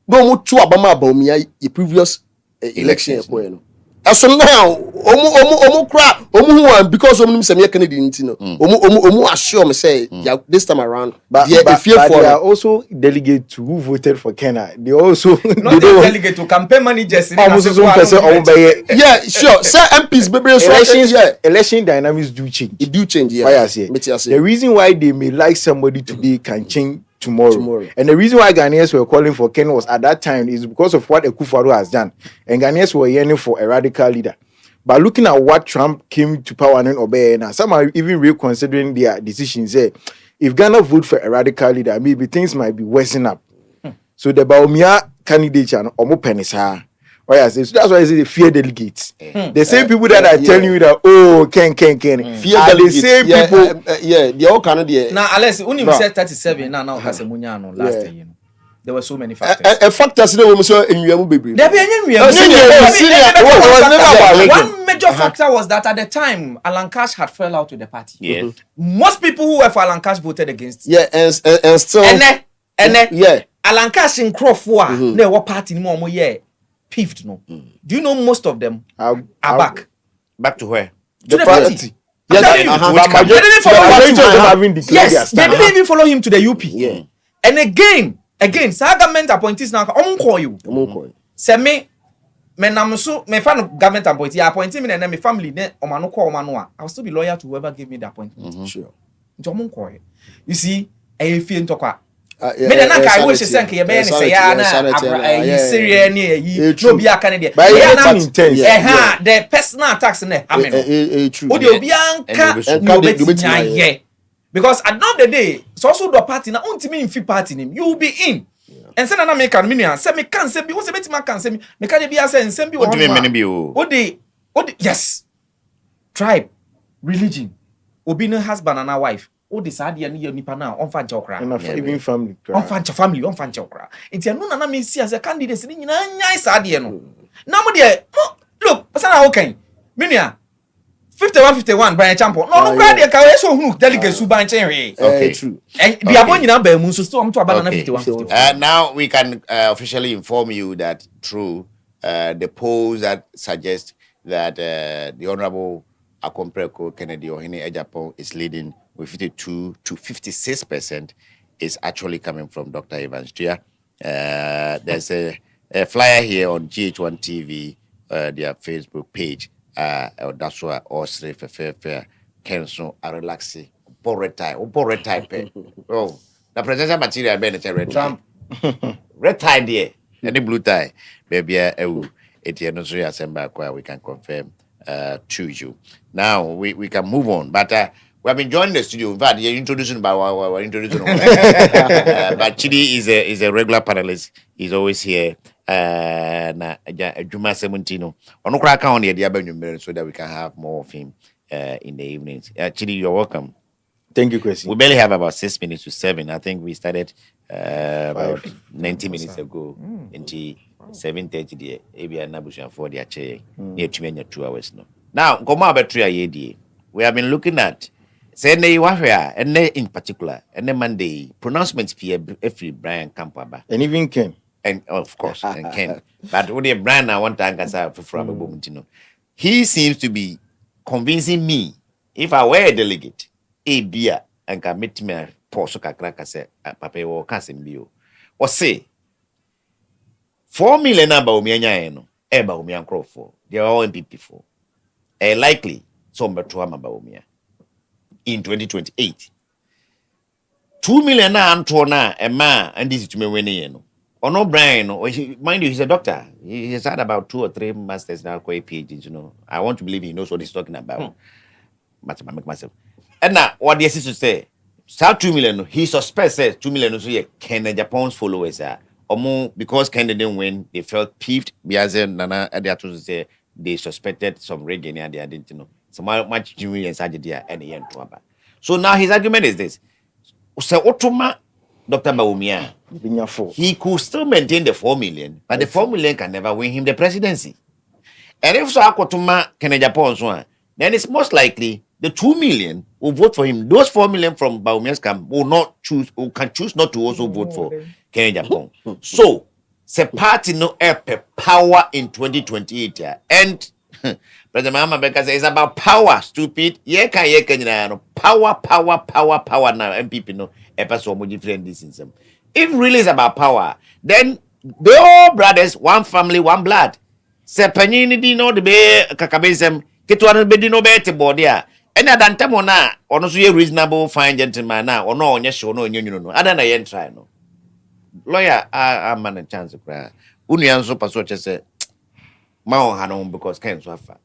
go mu tu abama abawumia the previous election e no. Aso now omu kra omu hu because omu nim se me Canadian nti no. Omu assure me say this time around but they are also delegates who voted for Kenya. They also not the delegate to campaign managers. Yeah, sure. Say MPs baby election dynamics do change. It do change, yeah. Why I say the reason why they may like somebody today can change tomorrow. And the reason why Ghanaians were calling for Ken was at that time is because of what Akufo-Addo has done. And Ghanaians were yearning for a radical leader. But looking at what Trump came to power and obey, now some are even reconsidering their decisions. If Ghana vote for a radical leader, maybe things might be worsening up. So the Baumia candidate and Omo Penisa. Oh yes, so that's why I say the fear delegates. The same people that are telling you that Ken fear are the delegates. same people. The all Canadian. Now, unless when you said 37, now has a munyano last year, you know. There were so many factors. A factors they were so in you baby. There be any one major factor was that at the time Alan Cash had fell out with the party. Yeah. Most people who were for Alan Cash voted against. Yeah, and still yeah. Alan Cash in Crawford, they were party more yeah. Peeved, no. Do you know most of them are back? Back to where? To the party. Yes, they didn't even follow him to the UP. Yeah. And again, sa government appointees now call you. Say me namusu me fan government appointee appointee me and my family ne omano call omano I will still be loyal to whoever gave me the appointment. Sure. You see, I feel to me na kai wish say nke ye be ne say ya na Syria ne yi no bi aka ne de the personal attacks ne amen o de obi anka no be because at the end of the day so also the party na untimi infi party nim you will be in and say na make can me nua say me can say bi wo say betima can say me can be say nsem bi wo o de yes tribe religion obi no husband and a wife o de saade ne ye nipa na on fa nche okra even family on fa nche okra enti anu na me see as a candidate ni nyina nyai saade no na mo de look person na okay me nua 51 Brian Champo no kra de ka we so hunu delegate su ban chen hwe okay true and bia bo nyina ba mu so still am to aba na 51 now we can officially inform you that through the polls that suggest that the honorable Akompreko Kennedy Ohene Ejapon is leading with 52 to 56% is actually coming from Dr. Evans Tria. There's a flyer here on GH1 TV, their Facebook page. That's why all three fair cancel a relaxing red tie. Oh, the presidential material been a red Trump red tie there and the blue tie. Baby, we can confirm to you. Now we can move on, but we have been joining the studio. In fact, you're introducing by we're introducing. But Chidi is a regular panelist. He's always here. Na Juma 17. On crack on the other so that we can have more of him in the evenings. Chidi, you're welcome. Thank you, Kwasi. We barely have about 6 minutes to 7. I think we started about 90 minutes ago. Into 7:30 there. Maybe I'm not for the chair. Near 2 hours now. Now, come on, we have been looking at Say ne wahwe and in particular and the Monday pronouncements every Brian Campaba And even Ken. and of course and Ken. But when the Brian I want to answer from a moment, he seems to be convincing me if I were a delegate, a beer and can meet me poso kakraka say papa wo kasim bio. Or say 4 million about me no eba me for. They are all MPP for. Likely some better about me in 2028. 2 million na Antona a man and this is to me winning. Or no Brian, mind you, he's a doctor. He has had about 2 or 3 masters now, quite PhDs, I want to believe he knows what he's talking about. Make myself. And now, what the assistant say? Start 2 million. He suspects 2 million so Kenya Japan's followers are more because Kenya didn't win, they felt peeved. Biaze Nana Adiato say they suspected some reggae and they didn't know. So much Jimmy and Sajidia and the end to about. So now his argument is this. So Otoma Dr. Baumia, he could still maintain the 4 million, but the 4 million can never win him the presidency. And if so Akotoma Kenya Japan's one, then it's most likely the 2 million will vote for him. Those 4 million from Baumia's camp will not choose, or can choose not to also vote for Kenya Japan. So, the party no power in 2028. Yeah. And President Mahama Beka says it's about power, stupid. Power now. MPP no so much different this in some. If really is about power, then they all brothers, one family, one blood. Se panini di no de be kakabesem ketwa be di no be te body a ena dantemo na ono so ye reasonable fine gentleman na ono onye show no onye no ada na yen try no lawyer a man a chance kra unu yanso paso che se ma on hanon because can so afa.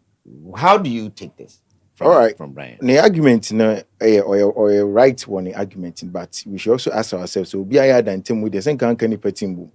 How do you take this from, all right, from Brian? The argument or a right one argument, but we should also ask ourselves, so be I dantem with the same can petimbu.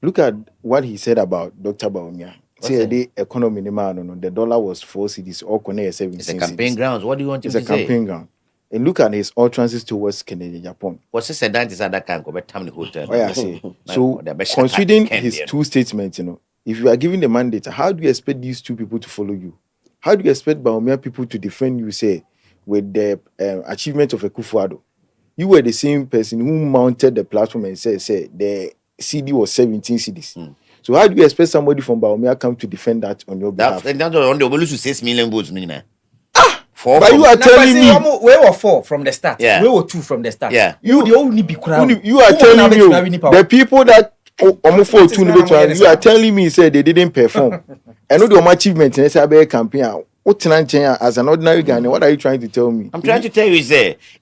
Look at what he said about Dr. Baumia. Say the economy the dollar was 4 cedis or 17. It's a campaign grounds. What do you want to say? It's a campaign ground. And look at his utterances towards Canada, Japan. What's he said that is that can go back to the hotel. Oh, yeah, see. So considering his two statements, if you are given the mandate, how do you expect these two people to follow you? How do you expect Baumia people to defend you, say, with the achievement of a Kufuado? You were the same person who mounted the platform and said the CD was 17 CDs. So how do you expect somebody from Baumia come to defend that on your behalf? That's on the to 6 million votes. Four. But you are telling me we were 4 from the start. Yeah. We were 2 from the start. Yeah. You the only be crowd. You are telling me the people that you are telling me say they didn't perform. I know the achievement in SAB campaign. As an ordinary Ghanaian, what are you trying to tell me? I'm trying to tell you,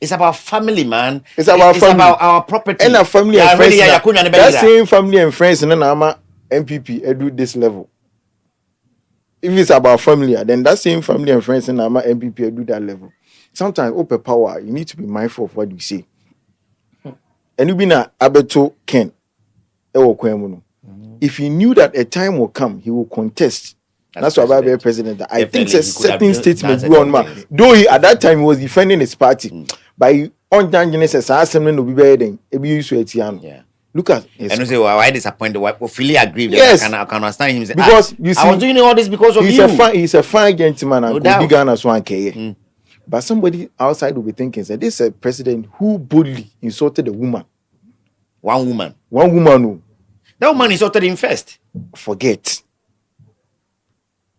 it's about family, man. It's about family. About our property. And our family and friends. That same family and friends, and then I'm a MPP edu this level. If it's about family, then that same family and friends and I'm a MPP edu that level. Sometimes, open power, you need to be mindful of what you say. And you be na Abeto Ken. If he knew that a time will come, he will contest. That's why I'm president. I think a certain statement go on, man. Though he at that time he was defending his party, by on Genesis, assembly no be better than Look at his. And you say, well, why disappointed? Why fully agree? Yes, I can understand him. Say, because you see, I was doing all this because of you. He's a fine gentleman and good Ghana swan K. But somebody outside will be thinking that this is a president who boldly insulted a woman. One woman. Who. That woman insulted him first. Forget.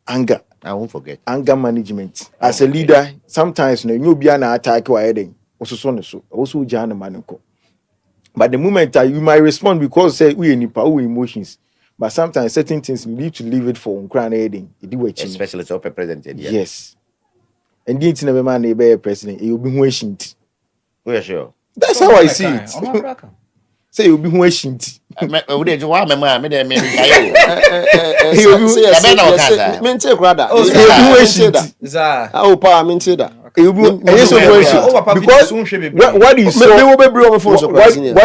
Anger. I won't forget. Anger management. As a leader, sometimes you be an attack or heading. Also Jana Manoko. But the moment you might respond because say we any power emotions. But sometimes certain things you need to leave it for uncran heading. Especially to president. Yes. And the never man a president, you'll be wishing. We are sure. That's how I see it. Say you'll be wishing. Say what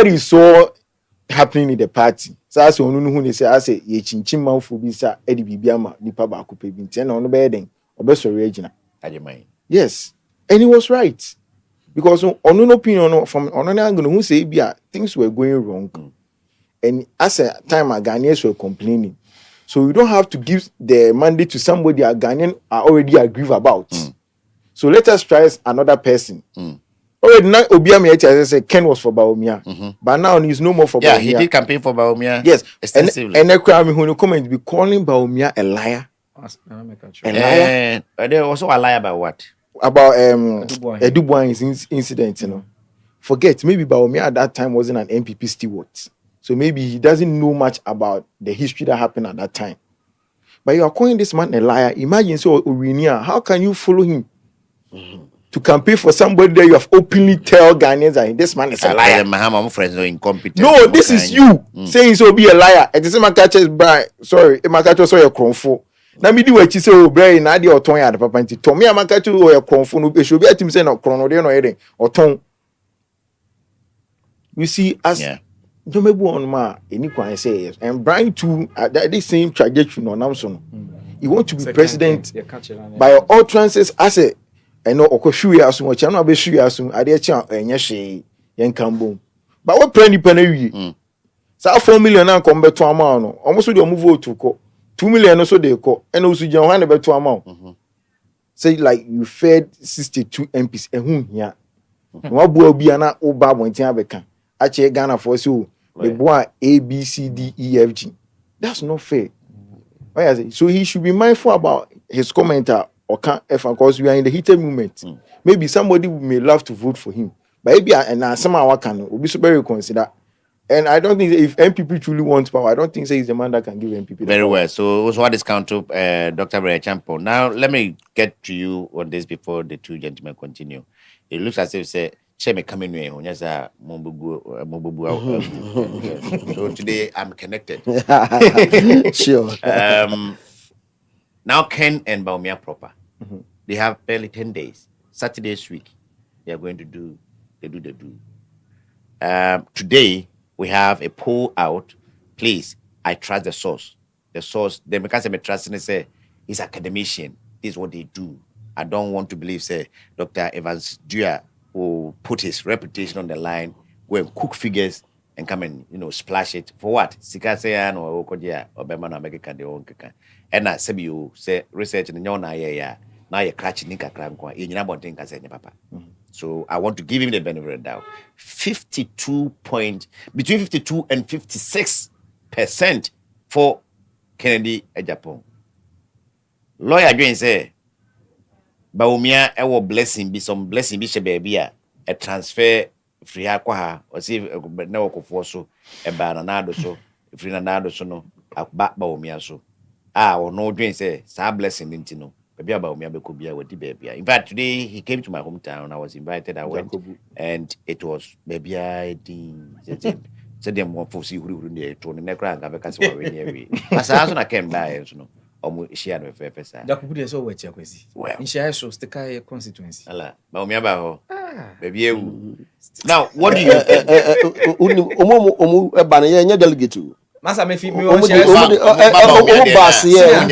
he saw happening in the party. So I say who they say I say ye chinchin man for bisa Eddie Bibiama nipa ba ko pe bi ntena on bedding obesori agina. Yes, and he was right because on no opinion from on angle who say things were going wrong. And as a time Ghanaians were complaining. So you don't have to give the mandate to somebody a Ghanaian are already aggrieved about. So let us try another person. Already now Obiama say Ken was for Bawumia, but now he's no more for Bawumia. Yeah, he did campaign for Bawumia. Yes, extensively. And the crowd who comment be calling Bawumia a liar. A liar. And they also a liar about what? About Edubuan's incident, you know. Forget, maybe Bawumia at that time wasn't an MPP steward. So maybe he doesn't know much about the history that happened at that time. But you are calling this man a liar. Imagine so Urinia, how can you follow him to campaign for somebody that you have openly tell Ghanaians that this man is a liar? My friends are incompetent. No, this is you saying so be a liar. It is my catcher's bride. Sorry, my catcher saw your cronfo. Now me do what you say, oh, Brian, I did or Tony at the papa. To me, I'm a catcher or your cronfo. No, should be at him saying or chrono, or tone. You see, as you may go on ma, anyone say yes, and Brian too at the same trajectory on Namson. You want to be president by your utterances as a and no okoshu ya so much, I know be shu ya so, I dey chan enye she yen kambo. But what penny penny so 4 million na come beto amount no. Almost dey move vote ko. 2 million no so dey ko. And also jan wan beto amount. Say like you fed 62 MPs ehun hia. No abu obi ana oba bontin abeka. Ache Ghana for so the boy A B C D E F G. That's not fair. So he should be mindful about his commenter or can't because we are in the heated moment. Maybe somebody may love to vote for him. But maybe and somehow can will be so very consider. And I don't think if MPP truly wants power, I don't think he's the man that can give MPP very power. well. So also what is counter Dr. Brea Champo. Now let me get to you on this before the two gentlemen continue. It looks as if say Cheme coming way on yes so today I'm connected. Sure. Now Ken and Bawumia proper. They have barely 10 days. Saturday's week. They are going to do the do. Today we have a poll out. Please, I trust the source. The source, the mechanism I trust and say he's academician. This is what they do. I don't want to believe say Dr. Evans Dua will put his reputation on the line, go and cook figures and come and splash it for what? Sikasean or Okodia or Beman America de Onka. And I say you say research in your now you're catching Nika Cranqua in your bonding as any papa. So I want to give him the benefit of the doubt. Between 52 and 56% for Kennedy at Japan. Lawyer Jane say Bawumia ewo blessing be some blessing be she baby a transfer free akwa or see na okofo so e ba na nado so free na nado so no akba Bawumia so no Jane say sa blessing nti no baby Bawumia be ko bia wadi baby. In fact today he came to my hometown. I was invited. I went and it was baby said them one for see who dey to ne kra nga be kase wa we near we asa so na kem die so no omo share no fe sa Jacob dey so wechi Kwasi in share so sticker constituency ala Bawumia ba ho baby ewu. Now what do you omo e ba na ye delegate Masa me fi me won share so bass here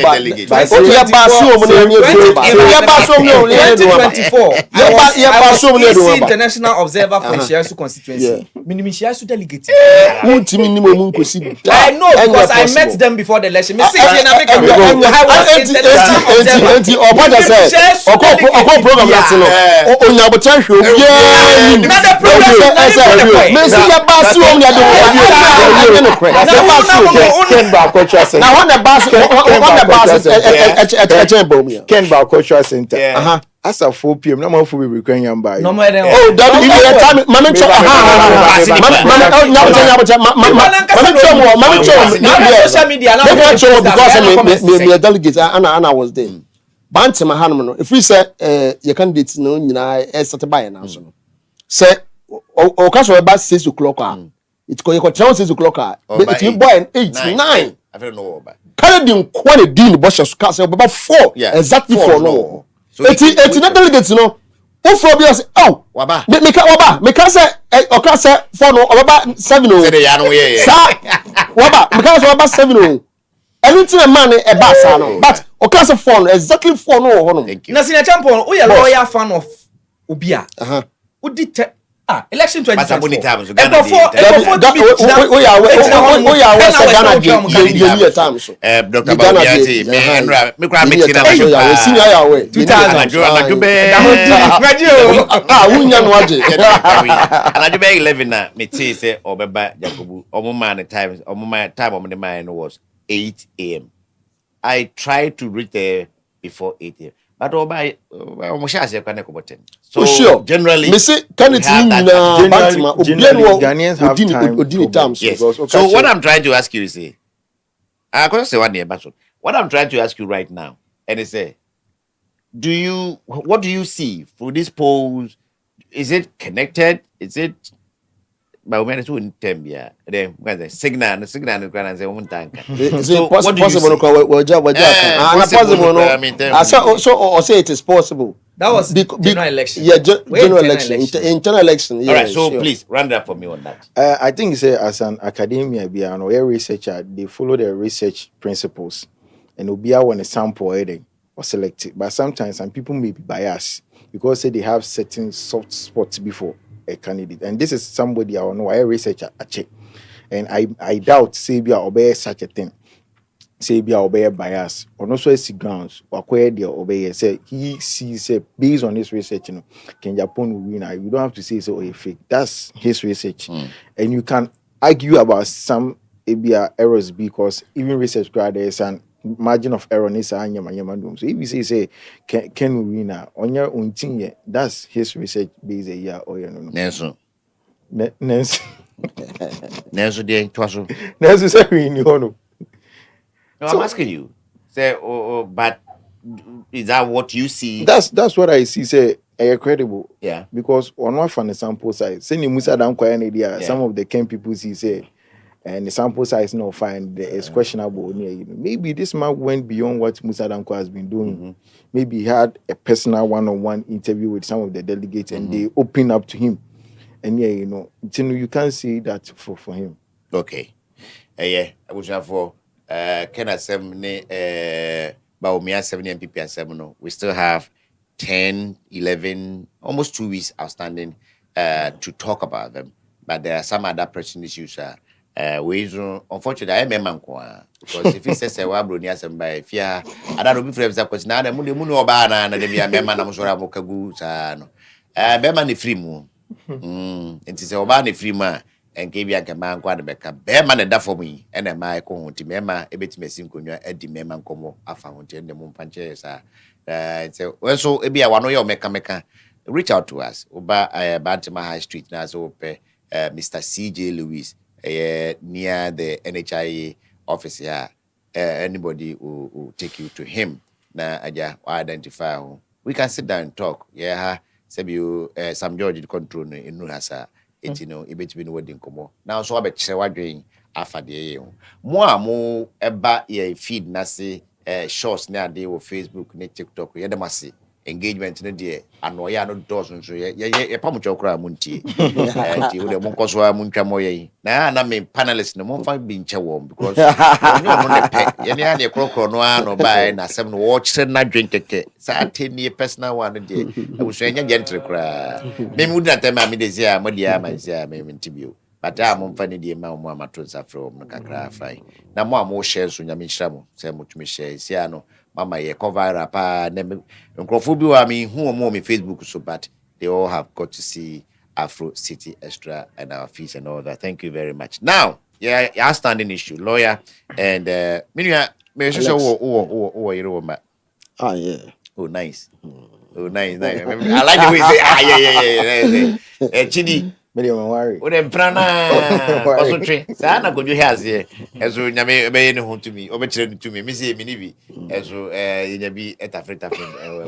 bass ya bass o mo ne ya bass o mo ne 2024 ya bass o mo ne do international observer for Shiasu constituency minimum Shiasu delegate unti minimum mun ko si I know because I met them before the election me say na make I was international observer o bada say o program that no o nya bo chan hwe yeah na the program me say ya bass o mo ne do Ken Cultural Center. Now on the bus Ken Cultural Center. As a 4 p.m. no more for we requiring by. No more than that be the time mama social media me delegate and I was there. Bantam hanum no if we say your candidates no nyina e start by na so no. Say o ka so about 6 o'clock it go 6 o'clock but you boy 8 9 I don't know about Canadian quite dean boss so about 4 exactly 4 no so it's not delegates no who for be say oh waba me can say o can say 4 no about 7 no say the ya no ye waba me can say about 7 no anything man e bass no but o can say 4 no exactly 4 no ho no na senior champion we are loyal fan of Obia who did Election 2024. Dr. Babiati, me cry me tina and I 11 na me say Obeba Jacobu Omuma time of the mind was 8 a.m. I tried to reach there before 8 a.m. But so sure. Generally, Ghanaians have time. Yes. So what I'm trying to ask you is, what I'm trying to ask you right now, and it's what do you see for these polls? Is it connected? Is it? But when it's in Tembia, then when the signal and say one tank. So possible? So say it is possible. That was general election. Yeah, general election. Internal election. Yeah, all right. So sure. Please round up for me on that. I think as an academia, be an researcher, they follow their research principles, and will be when a sample heading or selected. But sometimes some people may be biased because say they have certain soft spots before a candidate, and this is somebody I don't know. I researcher a check, and I doubt say be obey such a thing. Say be obey bias or no so see grounds or where they obey. Say he sees based on his research, can Japan win? You don't have to say so fake. That's his research, and you can argue about some errors because even research grad there's an margin of error. So if you say can we win on your own thing, that's his research based or Nelson. Nelson Say no. No, I'm asking you. Say, but is that what you see? That's what I see. Say, credible. Yeah. Because on one from the sample size, say ni Musa dan kwaya ne dia. Some of the Ken people see say, and the sample size no fine. It's questionable. Maybe this man went beyond what Musa Danko has been doing. Mm-hmm. Maybe he had a personal one-on-one interview with some of the delegates, and they open up to him. And you can't see that for him. Okay. I was for. Can I say Baumia 70 MPP 7? We still have 10, 11, almost 2 weeks outstanding to talk about them. But there are some other pressing issues. Unfortunately, I remember because if he says a wabronia some by fear, I don't know if there's a question. Now the Muno Bana and the Memman Amsora Mokagu, Beman free moon. It is a Obani free man. And gave you a man quite a becker. Bear man that for me, and a my co to Mema, a bit messing conua at the Meman como, I found the moon punches. Well, so it be a one of your mecha. Reach out to us. Oba Bantima High Street, Nazo, Mr. CJ Lewis, near the NHIA office here. Anybody will take you to him. Now, I identify. We can sit down and talk. Yeah, some George control in Nuhasa. Ibetimi no wedding komo now so abekire wadwen afade ye mo eba ye feed na se shorts na ade wo Facebook ne TikTok ye dem ase engagement no de anoya no doors nso ye pamucho kra mu ntie ntie wo de mo nkoso a mu ntwa mo ye na me panelists no mo fa bi nche wo because no ne pe ye ne ade krokro no a no ba na sem no wo kire na dwen keke sa 10 year personal one de e wo so enya gentle kra me mu na tema me de sia mo dia ma sia me ntibio but mo fa ne de ma mo amato safro mo kakra fine na mo share so nyame hira mo se mo tumi share sia no mama ye cover up nkrofo bi wa me hu mo me Facebook so but they all have got to see Afro City Extra and our fees and all that. Thank you very much. Now, outstanding issue, lawyer and me so yeah. Oh nice. Oh nice. I like the way you say Chidi Medium worry. O dem prana also tre. Sa na koju here ase. Eso nyame be ne ho to me. O be kire to me. Me say me ni bi. Eso nya bi etafreta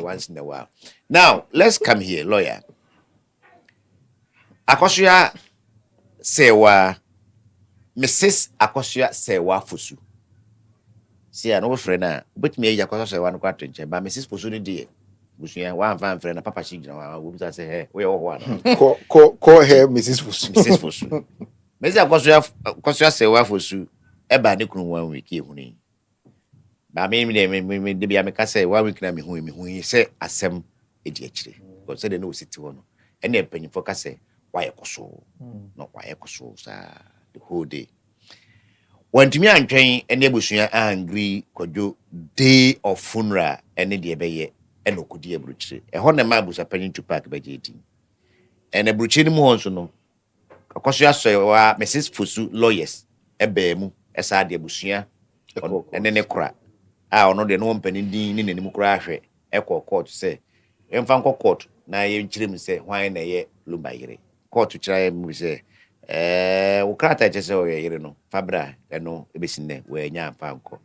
once in a while. Now, let's come here, lawyer. Akosua sewa Mrs. Akosua sewa Fosu. See an old friend na but me ya Akosua sewa no kwatwe nche ba Mrs. Fosu ni die. Busuya wa fan friend na papa shi gina wo bi say hey we all one. Call her Mrs. Fosu. Mrs. Fosu. Mrs. Akosua sewa Fosu e ba ne kunu 1 week e huni. Ba me de bia me ka say 1 week na me hu say asem e di akire. Because say they no sit no. And then penny for say why koso no why koso sa the whole day when to me and train and ebusua angry kojo day of funeral and the ebeye and okudi ebruchi e ho na ma busa panyin to park be jeti and ebruchi ni mu so no akoso aso wa Mrs. Fosu lawyers ebe mu esa de ebusua and ne kra ono de no mpanin din ni nanim kra ahwe ekọ court say emfa nkọ court na ye nchirem say hwan na ye lumbayire court kira mu say wo krata che say o ye yire no fabra eno ebesine we nya amfa nkọ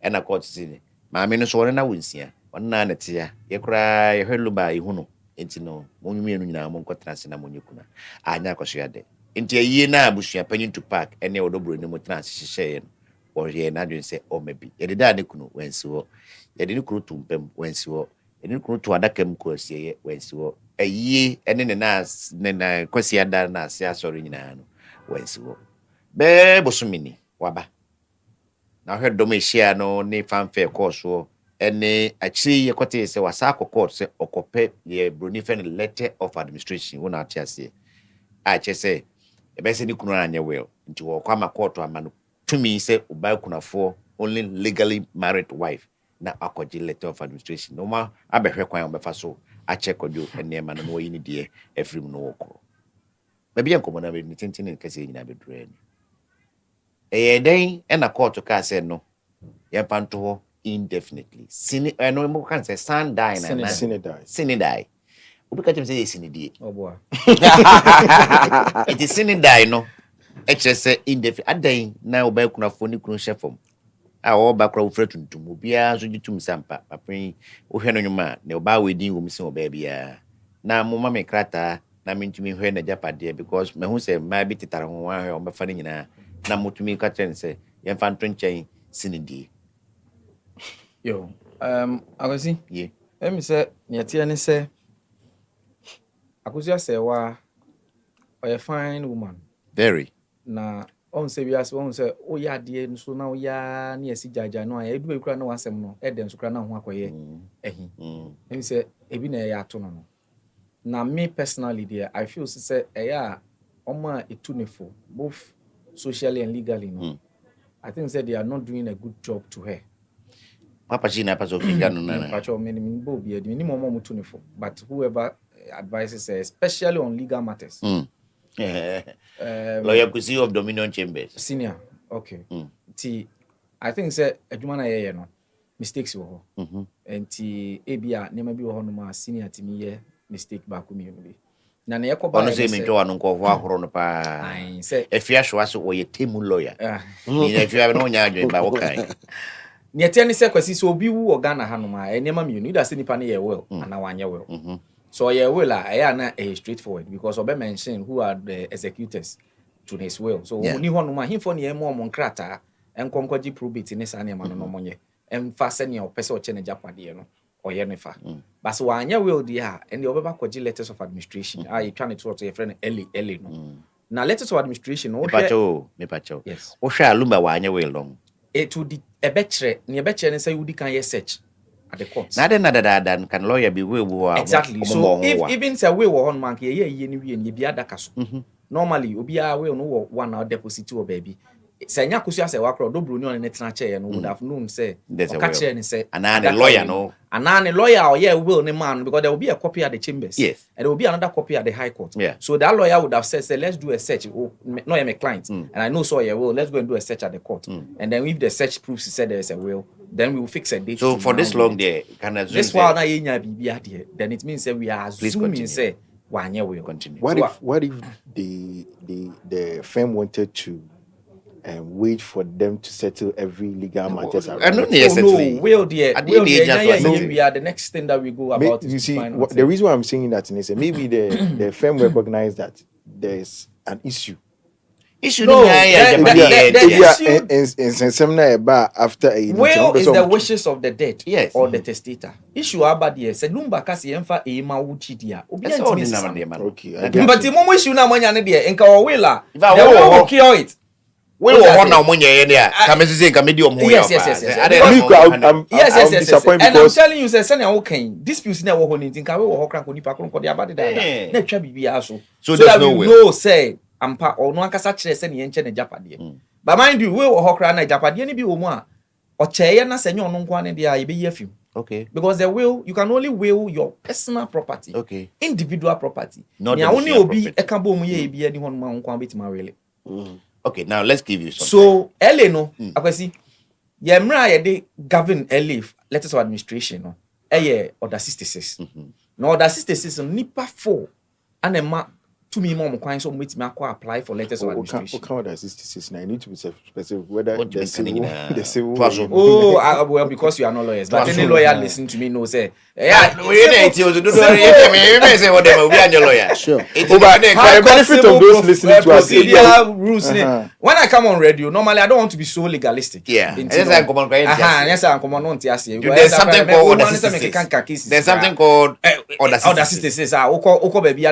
ena court si maame no so wona na wonsia wona na tia ye kra ye hweluba ihu no enti no monwumi enu nyina mo nkọ transe na monyekuna anya akoso ya de enti ye na abusua panyin to park ene odobro ni mo transe hyehyɛ no or ye na dwen say o maybe ye de da ne kunu wensi wo ye de ne kunu tumpem wensi wo ye de ne kunu to adakam ko asie ye wensi wo ayi ene ne na kwasi ada na asia asori nyina no wensi wo be bosumini waba na hwe do me hia no ne fanfare course wo ene achi ye kote se wasa court se okope ye bronifen letter of administration wona atiase a che se e be se ni kunu anya well nti wo kwa ma court amano to me say ubai kunafo only legally married wife na akoji letter of administration no ma abehwe kwan obefa so a check ojo enema no yi ni de efrim no wokro ba bia nkomo na be ni tintin kase nyina be dure ni den e na court ka say no ye panto ho indefinitely sini no mo kan say san die na sini die obi ka tem say sini die oh boy it is sini die no HSA indefinite adan na oba kunafo ni kunu chefom a oba kra ofra tuntum obia so gitum sampa papen ohwe no nyuma na oba wedin wo misi oba bia na mo mama krata na mentumi hwe na japade because me hu se ma bi titara ho wa hwe obafa ni nyina na motumi ka chen se ye fa nto nchen sinidi yo agosi ye emi se ne tie ne se agosi asewa a fine woman very na on se biase on se o ya de nso na o ya na esi jaja no ya edu ekura na wasem no e de nso kra na ho akoye ehi emi se ebi na ya ato no na me personally there I feel say ya oma etunefo both socially and legally no I think say they are not doing a good job to her papa china paso kigano na pacho me ni bo bi edi ni mo mutunefo but whoever advises especially on legal matters lawyer Kwasi of Dominion Chambers senior okay I think say adwuma na ye no mistakes wo ho enti ebia nema bi wo ho no ma senior timi ye mistake ba ko mi bi na na yekoba ono se minto anu ko ho ahoro no pa ai say efia hwa so wo ye temu lawyer ni na hwa no nya adwen ba wo kan ni etia ni se Kwasi so obi wu Ghana ha no ma enema mi uni da se nipa na ye well ana wanye well so yeah, will na straightforward because obe mention who are the executors to his will. So ni hono ma himfo ne mo nkrata enkonkwaji probate ne sa ne ma no monye emfa se ne opese o che ne japade no oye ne fa but so anya will dia and the obeba kwaji letters of administration you trying to your friend early no na letters of administration me pacho yes o hwa alumba wa anya will no it would ebechere ne say you can search at the court. Nada can lawyer be we exactly. So if even say we were on man ye ni we ni bia daka so. Normally obi a we no one hour deposit or baby. Say nya kusu ase wakro do bro ni on net na chair no would have known say catch and say and lawyer no. And a lawyer or yeah will ni man because there will be a copy at the chambers. Yes. And there will be another copy at the high court. Yeah. So that lawyer would have said let's do a search. Oh, no, I'm a client and I know so yeah well let's go and do a search at the court. And then if the search proves he said there is a will, then we will fix a date. So for this long there, can assume this while na yenya bibia there, then it means that we are assuming say wanye will continue. What if the firm wanted to wait for them to settle every legal matters around? No, will there we are the next thing that we go about. You see, the reason why I'm saying that is maybe the firm recognize that there's an issue. Issue after a will is the wishes of the dead, yes, or the testator. Issue about the say number kasi emfa e ma wuchi dia. Obi okay, but the moment issue na manya ne dia enka o will they will cure it. We were on now money area. Come and say come do Yes. disappointed And I'm because telling you, say, send okay. Disputes never hold anything. Can we walk crank on the park on the abadi da? Let try be also. So there's no way. No say I'm part or no ankasa chere say ne enche ne japade. But mind you, we walk crank na japade ni bi wo mu a o cheye na se nyo no nkwa ne dia e be yefiu. Okay. Because the will, you can only will your personal property. Okay. Individual property. Not the only property. obi e kan bo mu ye bi ani hon ma nkwa betima really. Okay, now let's give you some. So, LA no, akwasi. Ye mra ye de govern LA letters of administration no. Order 66. No order 66 nipa 4 anema to me mom kwan so metimi akwa apply for letters of administration. What kind of 66 now? You need to be specific whether What do you the mean, civil Oh, well, because you are not lawyers. But any lawyer listen to me no say. Yeah, We need to do you say what them we are your lawyer. Sure. It's for the benefit of those listening to us. Procedure rules. When I come on radio, normally I don't want to be so legalistic. Yeah. Into Yes, no- I'm common crying. Yes, I'm common on TSC. There's something called order 66. There's something called order 66. Order 66. Oko baby.